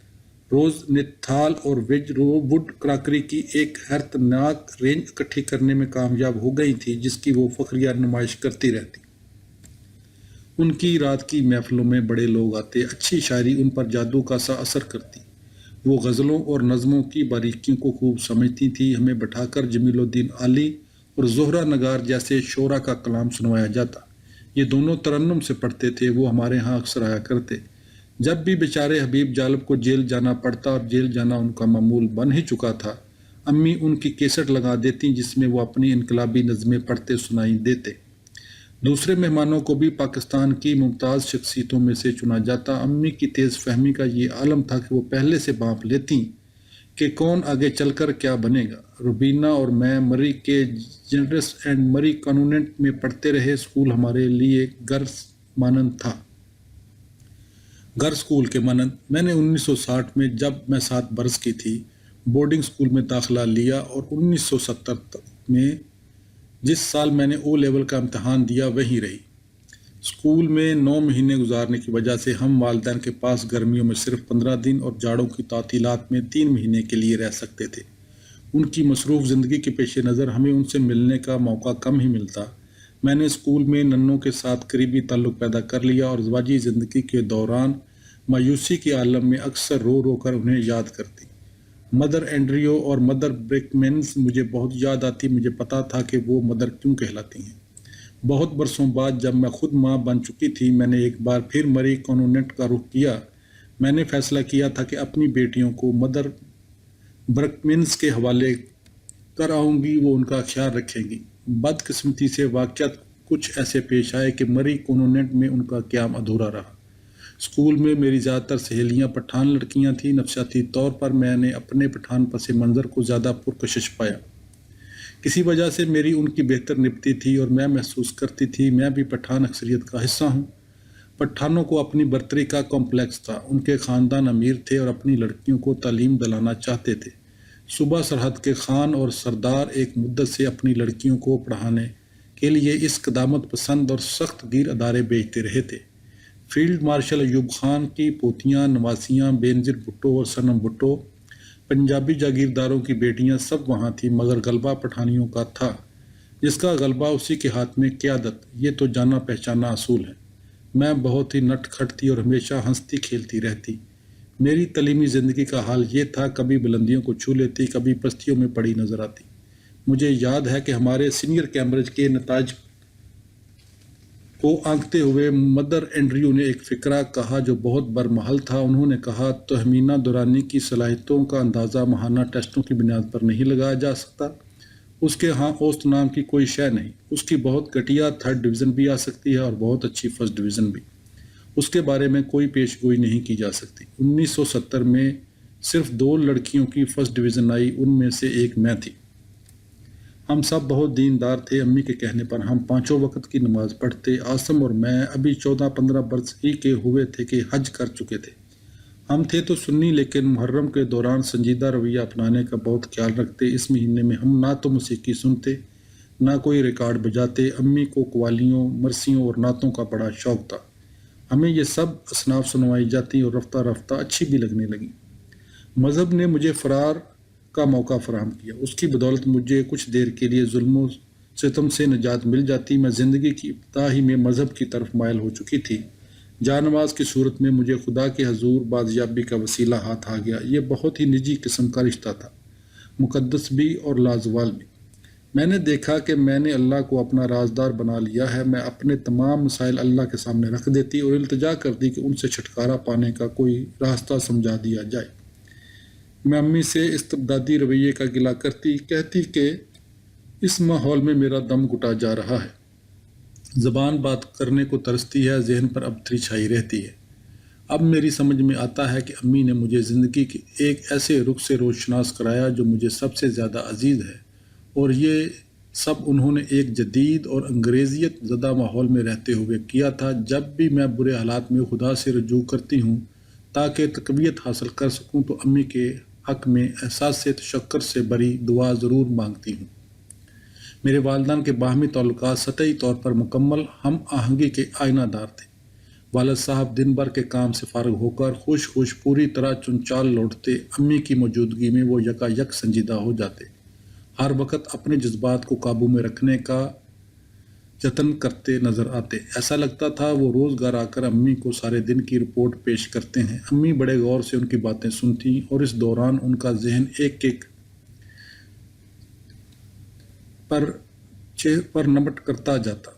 روز نتھال اور ویج ووڈ کراکری کی ایک حیرت ناک رینج اکٹھی کرنے میں کامیاب ہو گئی تھی، جس کی وہ فخریہ نمائش کرتی رہتی۔ ان کی رات کی محفلوں میں بڑے لوگ آتے، اچھی شاعری ان پر جادو کا سا اثر کرتی، وہ غزلوں اور نظموں کی باریکیوں کو خوب سمجھتی تھی۔ ہمیں بٹھا کر جمیل الدین علی اور زہرہ نگار جیسے شعراء کا کلام سنوایا جاتا، یہ دونوں ترنم سے پڑھتے تھے۔ وہ ہمارے ہاں اکثر آیا کرتے۔ جب بھی بیچارے حبیب جالب کو جیل جانا پڑتا اور جیل جانا ان کا معمول بن ہی چکا تھا، امی ان کی کیسٹ لگا دیتی جس میں وہ اپنی انقلابی نظمیں پڑھتے سنائی دیتے۔ دوسرے مہمانوں کو بھی پاکستان کی ممتاز شخصیتوں میں سے چنا جاتا۔ امی کی تیز فہمی کا یہ عالم تھا کہ وہ پہلے سے بانپ لیتی کہ کون آگے چل کر کیا بنے گا۔ روبینہ اور میں مری کے جنرس اینڈ مری کانوینٹ میں پڑھتے رہے۔ اسکول ہمارے لیے گھر مانند تھا، گھر اسکول کے مانند۔ میں نے 1960 میں جب میں 7 برس کی تھی بورڈنگ اسکول میں داخلہ لیا اور 1970 میں جس سال میں نے او لیول کا امتحان دیا وہیں رہی۔ اسکول میں 9 مہینے گزارنے کی وجہ سے ہم والدین کے پاس گرمیوں میں صرف 15 دن اور جاڑوں کی تعطیلات میں 3 مہینے کے لیے رہ سکتے تھے۔ ان کی مصروف زندگی کے پیش نظر ہمیں ان سے ملنے کا موقع کم ہی ملتا۔ میں نے اسکول میں ننوں کے ساتھ قریبی تعلق پیدا کر لیا اور ازواجی زندگی کے دوران مایوسی کے عالم میں اکثر رو رو کر انہیں یاد کرتی۔ مدر اینڈریو اور مدر بریکمنز مجھے بہت یاد آتی۔ مجھے پتا تھا کہ وہ مدر کیوں کہلاتی ہیں۔ بہت برسوں بعد جب میں خود ماں بن چکی تھی، میں نے ایک بار پھر مری کانوینٹ کا رخ کیا۔ میں نے فیصلہ کیا تھا کہ اپنی بیٹیوں کو مدر برکمنز کے حوالے کر آؤں گی، وہ ان کا خیال رکھیں گی۔ بدقسمتی سے واقعات کچھ ایسے پیش آئے کہ مری کانوینٹ میں ان کا قیام ادھورا رہا۔ اسکول میں میری زیادہ تر سہیلیاں پٹھان لڑکیاں تھیں۔ نفسیاتی طور پر میں نے اپنے پٹھان پس منظر کو زیادہ پرکشش پایا۔ کسی وجہ سے میری ان کی بہتر نبھتی تھی اور میں محسوس کرتی تھی میں بھی پٹھان اکثریت کا حصہ ہوں۔ پٹھانوں کو اپنی برتری کا کمپلیکس تھا۔ ان کے خاندان امیر تھے اور اپنی لڑکیوں کو تعلیم دلانا چاہتے تھے۔ صوبہ سرحد کے خان اور سردار ایک مدت سے اپنی لڑکیوں کو پڑھانے کے لیے اس قدامت پسند اور سخت گیر ادارے بھیجتے رہے تھے۔ فیلڈ مارشل ایوب خان کی پوتیاں نواسیاں، بینظیر بھٹو اور صنم بھٹو، پنجابی جاگیرداروں کی بیٹیاں سب وہاں تھیں، مگر غلبہ پٹھانیوں کا تھا۔ جس کا غلبہ اسی کے ہاتھ میں قیادت، یہ تو جانا پہچانا اصول ہے۔ میں بہت ہی نٹ کھٹ تھی اور ہمیشہ ہنستی کھیلتی رہتی۔ میری تعلیمی زندگی کا حال یہ تھا، کبھی بلندیوں کو چھو لیتی، کبھی پستیوں میں پڑی نظر آتی۔ مجھے یاد ہے کہ ہمارے سینئر کیمبرج کے نتائج کو آنکھتے ہوئے مدر اینڈریو نے ایک فقرہ کہا جو بہت برمحل تھا۔ انہوں نے کہا، تہمینہ دورانی کی صلاحیتوں کا اندازہ ماہانہ ٹیسٹوں کی بنیاد پر نہیں لگایا جا سکتا۔ اس کے ہاں اوسط نام کی کوئی شے نہیں۔ اس کی بہت گھٹیا 3rd ڈویژن بھی آ سکتی ہے اور بہت اچھی 1st ڈویژن بھی۔ اس کے بارے میں کوئی پیش گوئی نہیں کی جا سکتی۔ 1970 میں صرف 2 لڑکیوں کی 1st ڈویژن آئی، ان میں سے ایک میں تھی۔ ہم سب بہت دیندار تھے۔ امی کے کہنے پر ہم 5 وقت کی نماز پڑھتے۔ عاصم اور میں ابھی 14-15 برس ہی کے ہوئے تھے کہ حج کر چکے تھے۔ ہم تھے تو سنی، لیکن محرم کے دوران سنجیدہ رویہ اپنانے کا بہت خیال رکھتے۔ اس مہینے میں ہم نہ تو موسیقی سنتے نہ کوئی ریکارڈ بجاتے۔ امی کو قوالیوں، مرثیوں اور نعتوں کا بڑا شوق تھا۔ ہمیں یہ سب اصناف سنوائی جاتی اور رفتہ رفتہ اچھی بھی لگنے لگیں۔ مذہب نے مجھے فرار کا موقع فراہم کیا۔ اس کی بدولت مجھے کچھ دیر کے لیے ظلم و ستم سے نجات مل جاتی۔ میں زندگی کی ابتدا ہی میں مذہب کی طرف مائل ہو چکی تھی۔ جانواز کی صورت میں مجھے خدا کے حضور بازیابی کا وسیلہ ہاتھ آ گیا۔ یہ بہت ہی نجی قسم کا رشتہ تھا۔ مقدس بھی اور لازوال بھی۔ میں نے دیکھا کہ میں نے اللہ کو اپنا رازدار بنا لیا ہے۔ میں اپنے تمام مسائل اللہ کے سامنے رکھ دیتی اور التجا کرتی کہ ان سے چھٹکارا پانے کا کوئی راستہ سمجھا دیا جائے۔ میں امی سے استبدادی رویے کا گلہ کرتی، کہتی کہ اس ماحول میں میرا دم گھٹا جا رہا ہے۔ زبان بات کرنے کو ترستی ہے، ذہن پر ابتری چھائی رہتی ہے۔ اب میری سمجھ میں آتا ہے کہ امی نے مجھے زندگی کے ایک ایسے رخ سے روشناس کرایا جو مجھے سب سے زیادہ عزیز ہے، اور یہ سب انہوں نے ایک جدید اور انگریزیت زدہ ماحول میں رہتے ہوئے کیا تھا۔ جب بھی میں برے حالات میں خدا سے رجوع کرتی ہوں تاکہ تقویت حاصل کر سکوں تو امی کے حق میں احساس تشکر سے بری دعا ضرور مانگتی ہوں۔ میرے والدین کے باہمی تعلقات سطحی طور پر مکمل ہم آہنگی کے آئینہ دار تھے۔ والد صاحب دن بھر کے کام سے فارغ ہو کر خوش پوری طرح چنچال لوٹتے، امی کی موجودگی میں وہ یکا یک سنجیدہ ہو جاتے، ہر وقت اپنے جذبات کو قابو میں رکھنے کا جتن کرتے نظر آتے۔ ایسا لگتا تھا وہ روز گھر آ کر امی کو سارے دن کی رپورٹ پیش کرتے ہیں۔ امی بڑے غور سے ان کی باتیں سنتی اور اس دوران ان کا ذہن ایک ایک پر نمٹ کرتا جاتا۔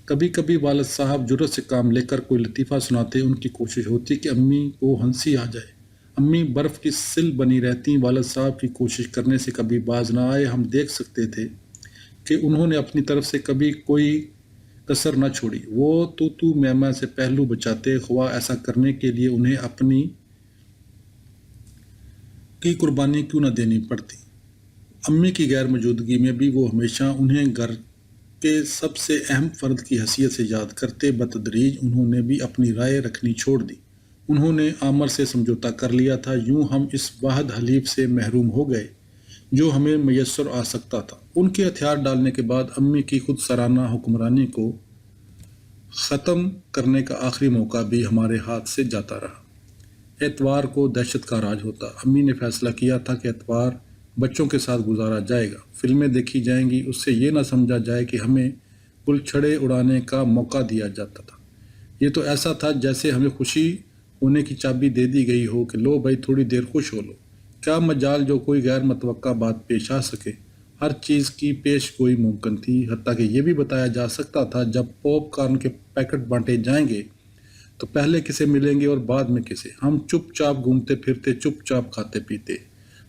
کبھی کبھی والد صاحب جرت سے کام لے کر کوئی لطیفہ سناتے، ان کی کوشش ہوتی کہ امی کو ہنسی آ جائے۔ امی برف کی سل بنی رہتی، والد صاحب کی کوشش کرنے سے کبھی باز نہ آئے۔ ہم دیکھ سکتے تھے کہ انہوں نے اپنی طرف سے کبھی کوئی کسر نہ چھوڑی۔ وہ تو میمہ سے پہلو بچاتے، خواہ ایسا کرنے کے لیے انہیں اپنی کی قربانی کیوں نہ دینی پڑتی۔ امی کی غیر موجودگی میں بھی وہ ہمیشہ انہیں گھر کے سب سے اہم فرد کی حیثیت سے یاد کرتے۔ بتدریج انہوں نے بھی اپنی رائے رکھنی چھوڑ دی۔ انہوں نے عامر سے سمجھوتا کر لیا تھا۔ یوں ہم اس واحد حلیف سے محروم ہو گئے جو ہمیں میسر آ سکتا تھا۔ ان کے ہتھیار ڈالنے کے بعد امی کی خود سرانہ حکمرانی کو ختم کرنے کا آخری موقع بھی ہمارے ہاتھ سے جاتا رہا۔ اتوار کو دہشت کا راج ہوتا۔ امی نے فیصلہ کیا تھا کہ اتوار بچوں کے ساتھ گزارا جائے گا، فلمیں دیکھی جائیں گی، اس سے یہ نہ سمجھا جائے کہ ہمیں گلچھڑے اڑانے کا موقع دیا جاتا تھا۔ یہ تو ایسا تھا جیسے ہمیں خوشی ہونے کی چابی دے دی گئی ہو کہ لو بھائی تھوڑی دیر خوش ہو لو۔ کیا مجال جو کوئی غیر متوقع بات پیش آ سکے۔ ہر چیز کی پیش گوئی ممکن تھی، حتیٰ کہ یہ بھی بتایا جا سکتا تھا جب پاپ کارن کے پیکٹ بانٹے جائیں گے تو پہلے کسے ملیں گے اور بعد میں کسے۔ ہم چپ چاپ گھومتے پھرتے، چپ چاپ کھاتے پیتے۔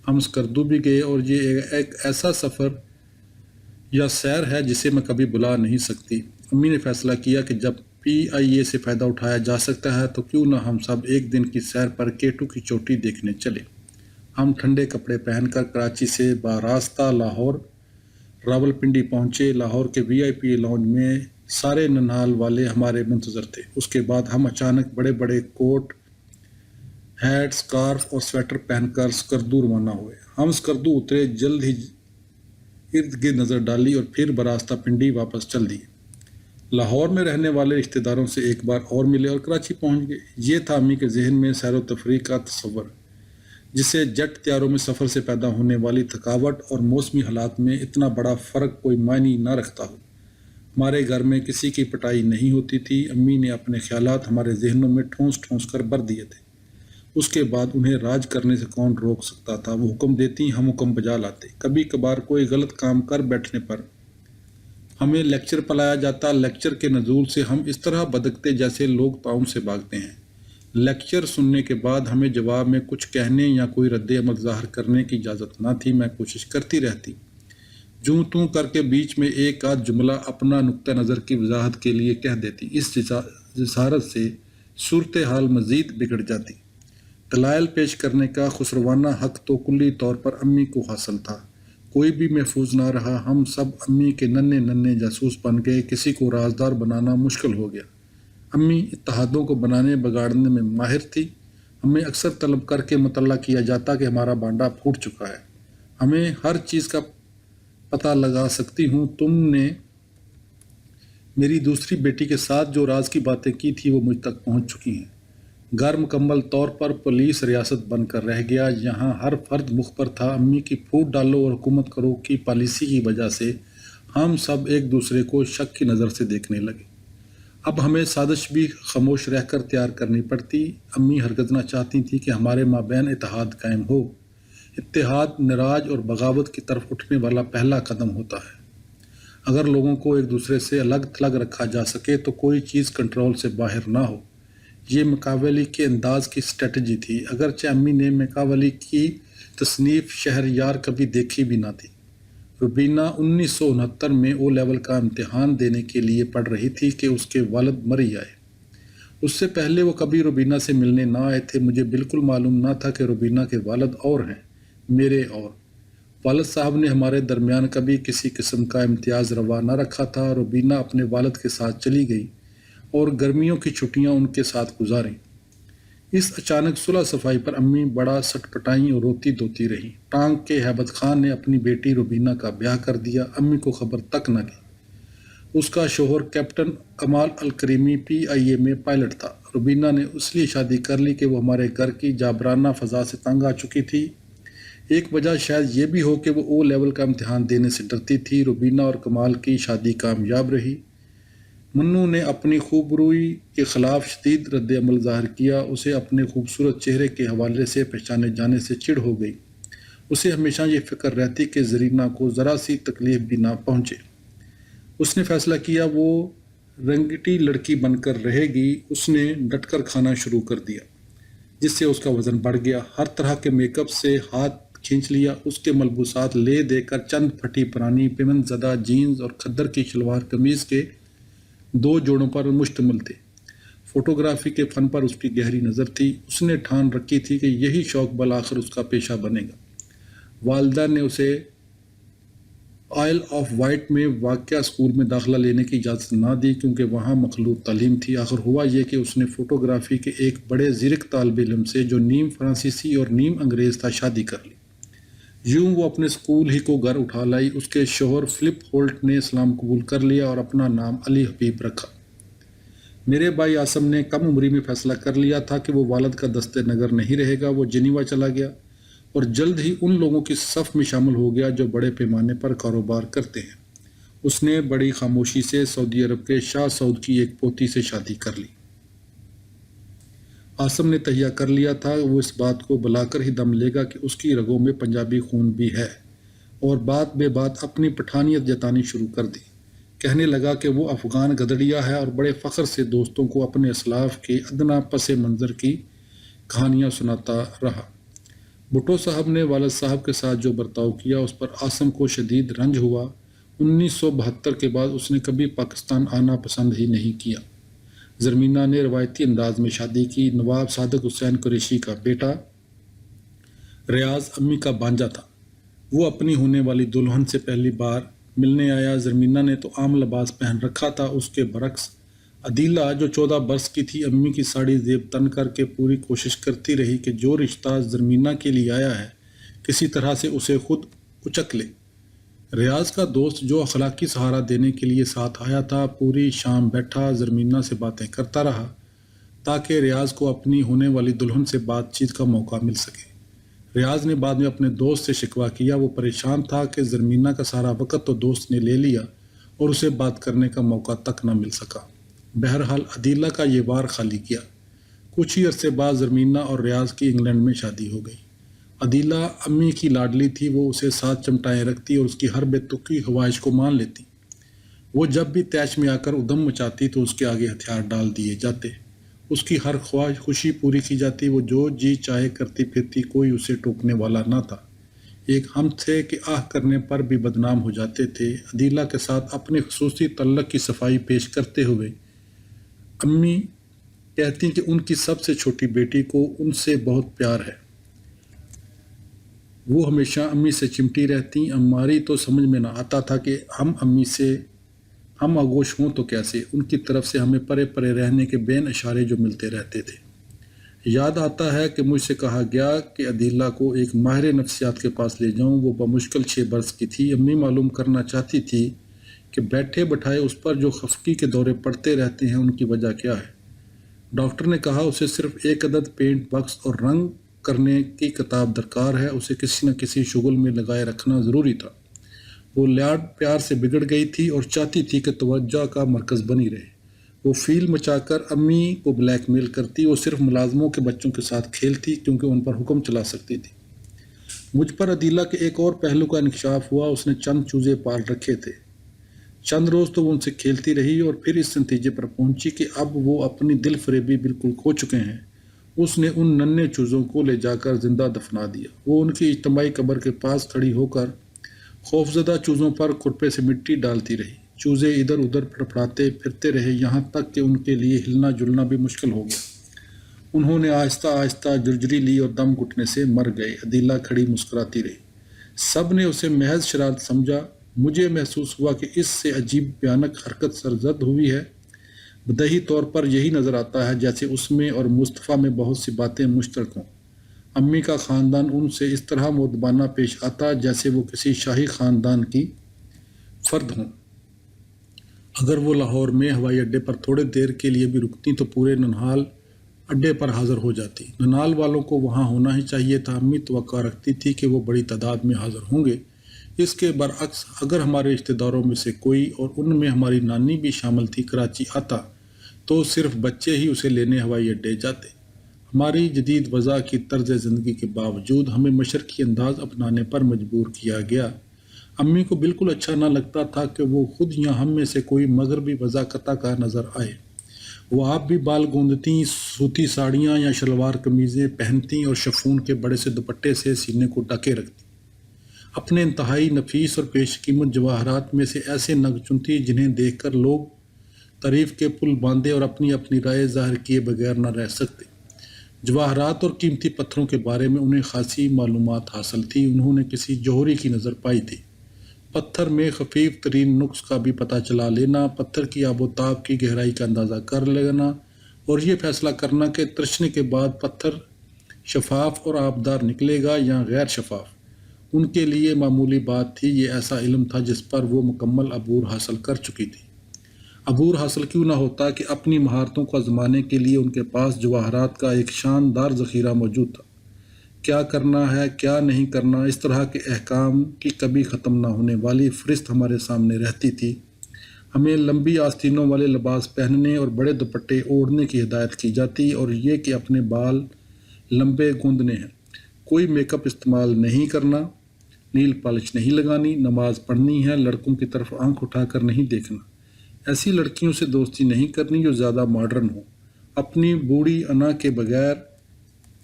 ہم اسکردو بھی گئے اور یہ ایک ایسا سفر یا سیر ہے جسے میں کبھی بلا نہیں سکتی۔ امی نے فیصلہ کیا کہ جب PIA سے فائدہ اٹھایا جا سکتا ہے تو کیوں نہ ہم سب ایک دن کی سیر پر K2 کی چوٹی دیکھنے چلے۔ ہم ٹھنڈے کپڑے پہن کر کراچی سے باراستہ لاہور راولپنڈی پہنچے۔ لاہور کے VIP لاؤنج میں سارے ننھال والے ہمارے منتظر تھے۔ اس کے بعد ہم اچانک بڑے بڑے کوٹ، ہیٹ، سکارف اور سویٹر پہن کر اسکردو روانہ ہوئے۔ ہم اسکردو اترے، جلد ہی ارد گرد نظر ڈالی اور پھر براستہ پنڈی واپس چل دیے۔ لاہور میں رہنے والے رشتہ داروں سے ایک بار اور ملے اور کراچی پہنچ گئے۔ یہ تھا امی کے ذہن میں سیر و تفریح کا تصور، جسے جیٹ طیاروں میں سفر سے پیدا ہونے والی تھکاوٹ اور موسمی حالات میں اتنا بڑا فرق کوئی معنی نہ رکھتا ہو۔ ہمارے گھر میں کسی کی پٹائی نہیں ہوتی تھی۔ امی نے اپنے خیالات ہمارے ذہنوں میں ٹھونس ٹھونس کر بھر دیے تھے۔ اس کے بعد انہیں راج کرنے سے کون روک سکتا تھا۔ وہ حکم دیتی، ہم حکم بجا لاتے۔ کبھی کبھار کوئی غلط کام کر بیٹھنے پر ہمیں لیکچر پلایا جاتا۔ لیکچر کے نزول سے ہم اس طرح بدکتے جیسے لوگ طاعون سے بھاگتے ہیں۔ لیکچر سننے کے بعد ہمیں جواب میں کچھ کہنے یا کوئی رد عمل ظاہر کرنے کی اجازت نہ تھی۔ میں کوشش کرتی رہتی، جوں توں کر کے بیچ میں ایک آدھ جملہ اپنا نقطہ نظر کی وضاحت کے لیے کہہ دیتی۔ اس جسارت سے صورتحال مزید بگڑ جاتی۔ دلائل پیش کرنے کا خسروانہ حق تو کلی طور پر امی کو حاصل تھا۔ کوئی بھی محفوظ نہ رہا۔ ہم سب امی کے ننھے جاسوس بن گئے۔ کسی کو رازدار بنانا مشکل ہو گیا۔ امی اتحادوں کو بنانے بگاڑنے میں ماہر تھی۔ ہمیں اکثر طلب کر کے مطلع کیا جاتا کہ ہمارا بانڈا پھوٹ چکا ہے۔ ہمیں ہر چیز کا پتہ لگا سکتی ہوں۔ تم نے میری دوسری بیٹی کے ساتھ جو راز کی باتیں کی تھی وہ مجھ تک پہنچ چکی ہیں۔ گھر مکمل طور پر پولیس ریاست بن کر رہ گیا۔ یہاں ہر فرد مخبر تھا۔ امی کی پھوٹ ڈالو اور حکومت کرو کی پالیسی کی وجہ سے ہم سب ایک دوسرے کو شک کی نظر سے دیکھنے لگے۔ اب ہمیں سازش بھی خاموش رہ کر تیار کرنی پڑتی۔ امی ہرگز نہ چاہتی تھی کہ ہمارے مابین اتحاد قائم ہو۔ اتحاد نراج اور بغاوت کی طرف اٹھنے والا پہلا قدم ہوتا ہے۔ اگر لوگوں کو ایک دوسرے سے الگ تھلگ رکھا جا سکے تو کوئی چیز کنٹرول سے باہر نہ ہو۔ یہ میکاویلی کے انداز کی اسٹریٹجی تھی، اگرچہ امی نے میکاویلی کی تصنیف شہریار کبھی دیکھی بھی نہ تھی۔ روبینہ 1969 میں او لیول کا امتحان دینے کے لیے پڑھ رہی تھی کہ اس کے والد مر ہی آئے۔ اس سے پہلے وہ کبھی روبینہ سے ملنے نہ آئے تھے۔ مجھے بالکل معلوم نہ تھا کہ روبینہ کے والد اور ہیں، میرے اور والد صاحب نے ہمارے درمیان کبھی کسی قسم کا امتیاز روا نہ رکھا تھا۔ روبینہ اپنے والد کے ساتھ چلی گئی اور گرمیوں کی چھٹیاں ان کے ساتھ گزاریں۔ اس اچانک صلح صفائی پر امی بڑا سٹ پٹائیں اور روتی دھوتی رہیں۔ ٹانگ کے ہیبت خان نے اپنی بیٹی روبینہ کا بیاہ کر دیا، امی کو خبر تک نہ کی۔ اس کا شوہر کیپٹن کمال الکریمی PIA میں پائلٹ تھا۔ روبینہ نے اس لیے شادی کر لی کہ وہ ہمارے گھر کی جابرانہ فضا سے تنگ آ چکی تھی۔ ایک وجہ شاید یہ بھی ہو کہ وہ او لیول کا امتحان دینے سے ڈرتی تھی۔ روبینہ اور کمال کی شادی کامیاب رہی۔ منو نے اپنی خوبروئی کے خلاف شدید رد عمل ظاہر کیا۔ اسے اپنے خوبصورت چہرے کے حوالے سے پہچانے جانے سے چڑ ہو گئی۔ اسے ہمیشہ یہ فکر رہتی کہ زرینہ کو ذرا سی تکلیف بھی نہ پہنچے۔ اس نے فیصلہ کیا وہ رنگٹی لڑکی بن کر رہے گی۔ اس نے ڈٹ کر کھانا شروع کر دیا، جس سے اس کا وزن بڑھ گیا۔ ہر طرح کے میک اپ سے ہاتھ کھینچ لیا۔ اس کے ملبوسات لے دے کر چند پھٹی پرانی پیمنٹ زدہ جینز اور کھدر کی شلوار قمیض کے 2 جوڑوں پر مشتمل تھے۔ فوٹوگرافی کے فن پر اس کی گہری نظر تھی۔ اس نے ٹھان رکھی تھی کہ یہی شوق بالآخر اس کا پیشہ بنے گا۔ والدہ نے اسے آئل آف وائٹ میں واقع اسکول میں داخلہ لینے کی اجازت نہ دی کیونکہ وہاں مخلوط تعلیم تھی۔ آخر ہوا یہ کہ اس نے فوٹوگرافی کے ایک بڑے زرک طالب علم سے جو نیم فرانسیسی اور نیم انگریز تھا شادی کر لی۔ یوں وہ اپنے اسکول ہی کو گھر اٹھا لائی۔ اس کے شوہر فلپ ہولٹ نے اسلام قبول کر لیا اور اپنا نام علی حبیب رکھا۔ میرے بھائی عاصم نے کم عمری میں فیصلہ کر لیا تھا کہ وہ والد کا دست نگر نہیں رہے گا۔ وہ جنیوا چلا گیا اور جلد ہی ان لوگوں کی صف میں شامل ہو گیا جو بڑے پیمانے پر کاروبار کرتے ہیں۔ اس نے بڑی خاموشی سے سعودی عرب کے شاہ سعود کی ایک پوتی سے شادی کر لی۔ عاصم نے تہیہ کر لیا تھا وہ اس بات کو بلا کر ہی دم لے گا کہ اس کی رگوں میں پنجابی خون بھی ہے، اور بات بے بات اپنی پٹھانیت جتانی شروع کر دی۔ کہنے لگا کہ وہ افغان گدڑیا ہے اور بڑے فخر سے دوستوں کو اپنے اسلاف کے ادنا پس منظر کی کہانیاں سناتا رہا۔ بھٹو صاحب نے والد صاحب کے ساتھ جو برتاؤ کیا اس پر عاصم کو شدید رنج ہوا۔ 1972 کے بعد اس نے کبھی پاکستان آنا پسند ہی نہیں کیا۔ زرمینہ نے روایتی انداز میں شادی کی۔ نواب صادق حسین قریشی کا بیٹا ریاض امی کا بانجا تھا۔ وہ اپنی ہونے والی دلہن سے پہلی بار ملنے آیا۔ زرمینہ نے تو عام لباس پہن رکھا تھا۔ اس کے برعکس عدیلہ جو 14 برس کی تھی امی کی ساڑی زیب تن کر کے پوری کوشش کرتی رہی کہ جو رشتہ زرمینہ کے لیے آیا ہے کسی طرح سے اسے خود اچک لے۔ ریاض کا دوست جو اخلاقی سہارا دینے کے لیے ساتھ آیا تھا پوری شام بیٹھا زرمینہ سے باتیں کرتا رہا تاکہ ریاض کو اپنی ہونے والی دلہن سے بات چیت کا موقع مل سکے۔ ریاض نے بعد میں اپنے دوست سے شکوہ کیا، وہ پریشان تھا کہ زرمینہ کا سارا وقت تو دوست نے لے لیا اور اسے بات کرنے کا موقع تک نہ مل سکا۔ بہرحال عدیلہ کا یہ وار خالی کیا۔ کچھ ہی عرصے بعد زرمینہ اور ریاض کی انگلینڈ میں شادی ہو گئی۔ عدیلہ امی کی لاڈلی تھی، وہ اسے ساتھ چمٹائے رکھتی اور اس کی ہر بے تکی خواہش کو مان لیتی۔ وہ جب بھی طیش میں آ کر ادھم مچاتی تو اس کے آگے ہتھیار ڈال دیے جاتے، اس کی ہر خواہش خوشی پوری کی جاتی، وہ جو جی چاہے کرتی پھرتی، کوئی اسے ٹوکنے والا نہ تھا۔ ایک ہم تھے کہ آہ کرنے پر بھی بدنام ہو جاتے تھے۔ عدیلہ کے ساتھ اپنے خصوصی تعلق کی صفائی پیش کرتے ہوئے امی کہتی کہ ان کی سب سے چھوٹی بیٹی کو ان سے بہت پیار ہے۔ وہ ہمیشہ امی سے چمٹی رہتی۔ ہماری تو سمجھ میں نہ آتا تھا کہ ہم امی سے ہم آغوش ہوں تو کیسے۔ ان کی طرف سے ہمیں پرے پرے رہنے کے بین اشارے جو ملتے رہتے تھے۔ یاد آتا ہے کہ مجھ سے کہا گیا کہ عدیلہ کو ایک ماہر نفسیات کے پاس لے جاؤں۔ وہ بمشکل 6 برس کی تھی۔ امی معلوم کرنا چاہتی تھی کہ بیٹھے بٹھائے اس پر جو خفگی کے دورے پڑتے رہتے ہیں ان کی وجہ کیا ہے۔ ڈاکٹر نے کہا اسے صرف ایک عدد پینٹ باکس اور رنگ کرنے کی کتاب درکار ہے، اسے کسی نہ کسی شغل میں لگائے رکھنا ضروری تھا۔ وہ لاڈ پیار سے بگڑ گئی تھی اور چاہتی تھی کہ توجہ کا مرکز بنی رہے۔ وہ فیل مچا کر امی کو بلیک میل کرتی۔ وہ صرف ملازموں کے بچوں کے ساتھ کھیلتی کیونکہ ان پر حکم چلا سکتی تھی۔ مجھ پر عدیلہ کے ایک اور پہلو کا انکشاف ہوا۔ اس نے چند چوزے پال رکھے تھے۔ چند روز تو وہ ان سے کھیلتی رہی اور پھر اس نتیجے پر پہنچی کہ اب وہ اپنی دل فریبی بالکل کھو چکے ہیں۔ اس نے ان ننھے چوزوں کو لے جا کر زندہ دفنا دیا۔ وہ ان کی اجتماعی قبر کے پاس کھڑی ہو کر خوفزدہ چوزوں پر کھرپے سے مٹی ڈالتی رہی۔ چوزے ادھر ادھر پھڑپھڑاتے پھرتے رہے، یہاں تک کہ ان کے لیے ہلنا جلنا بھی مشکل ہو گیا۔ انہوں نے آہستہ آہستہ جرجری لی اور دم گھٹنے سے مر گئے۔ عدیلہ کھڑی مسکراتی رہی۔ سب نے اسے محض شرارت سمجھا۔ مجھے محسوس ہوا کہ اس سے عجیب بھیانک حرکت سرزد ہوئی ہے۔ بدیہی طور پر یہی نظر آتا ہے جیسے اس میں اور مصطفیٰ میں بہت سی باتیں مشترک ہوں۔ امی کا خاندان ان سے اس طرح مؤدبانہ پیش آتا جیسے وہ کسی شاہی خاندان کی فرد ہوں۔ اگر وہ لاہور میں ہوائی اڈے پر تھوڑے دیر کے لیے بھی رکتی تو پورے ننہال اڈے پر حاضر ہو جاتی۔ ننہال والوں کو وہاں ہونا ہی چاہیے تھا۔ امی توقع رکھتی تھی کہ وہ بڑی تعداد میں حاضر ہوں گے۔ اس کے برعکس اگر ہمارے رشتہ داروں میں سے کوئی، اور ان میں ہماری نانی بھی شامل تھی، کراچی آتا تو صرف بچے ہی اسے لینے ہوائی اڈے جاتے۔ ہماری جدید وضع کی طرز زندگی کے باوجود ہمیں مشرقی انداز اپنانے پر مجبور کیا گیا۔ امی کو بالکل اچھا نہ لگتا تھا کہ وہ خود یا ہم میں سے کوئی مغربی وضاقتہ کا نظر آئے۔ وہ آپ بھی بال گوندتی، سوتی ساڑیاں یا شلوار قمیضیں پہنتی اور شفون کے بڑے سے دوپٹے سے سینے کو ڈھکے رکھتی۔ اپنے انتہائی نفیس اور پیش قیمت جواہرات میں سے ایسے نگ چنتی جنہیں دیکھ کر لوگ تعریف کے پل باندھے اور اپنی اپنی رائے ظاہر کیے بغیر نہ رہ سکتے۔ جواہرات اور قیمتی پتھروں کے بارے میں انہیں خاصی معلومات حاصل تھی۔ انہوں نے کسی جوہری کی نظر پائی تھی۔ پتھر میں خفیف ترین نقص کا بھی پتہ چلا لینا، پتھر کی آب و تاب کی گہرائی کا اندازہ کر لینا اور یہ فیصلہ کرنا کہ ترچنے کے بعد پتھر شفاف اور آبدار نکلے گا یا غیر شفاف، ان کے لیے معمولی بات تھی۔ یہ ایسا علم تھا جس پر وہ مکمل عبور حاصل کر چکی تھی۔ عبور حاصل کیوں نہ ہوتا کہ اپنی مہارتوں کو آزمانے کے لیے ان کے پاس جواہرات کا ایک شاندار ذخیرہ موجود تھا۔ کیا کرنا ہے، کیا نہیں کرنا، اس طرح کے احکام کی کبھی ختم نہ ہونے والی فہرست ہمارے سامنے رہتی تھی۔ ہمیں لمبی آستینوں والے لباس پہننے اور بڑے دوپٹے اوڑھنے کی ہدایت کی جاتی، اور یہ کہ اپنے بال لمبے گوندنے ہیں، کوئی میک اپ استعمال نہیں کرنا، نیل پالش نہیں لگانی، نماز پڑھنی ہے، لڑکوں کی طرف آنکھ اٹھا کر نہیں دیکھنا، ایسی لڑکیوں سے دوستی نہیں کرنی جو زیادہ ماڈرن ہوں، اپنی بوڑھی انا کے بغیر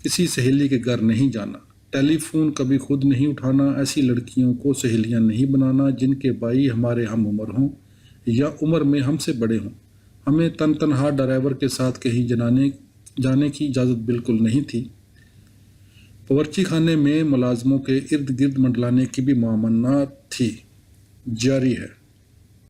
کسی سہیلی کے گھر نہیں جانا، ٹیلی فون کبھی خود نہیں اٹھانا، ایسی لڑکیوں کو سہیلیاں نہیں بنانا جن کے بھائی ہمارے ہم عمر ہوں یا عمر میں ہم سے بڑے ہوں۔ ہمیں تنہا ڈرائیور کے ساتھ کہیں جانے کی اجازت بالکل نہیں تھی۔ باورچی خانے میں ملازموں کے ارد گرد منڈلانے کی بھی ممانعت تھی۔ جاری ہے۔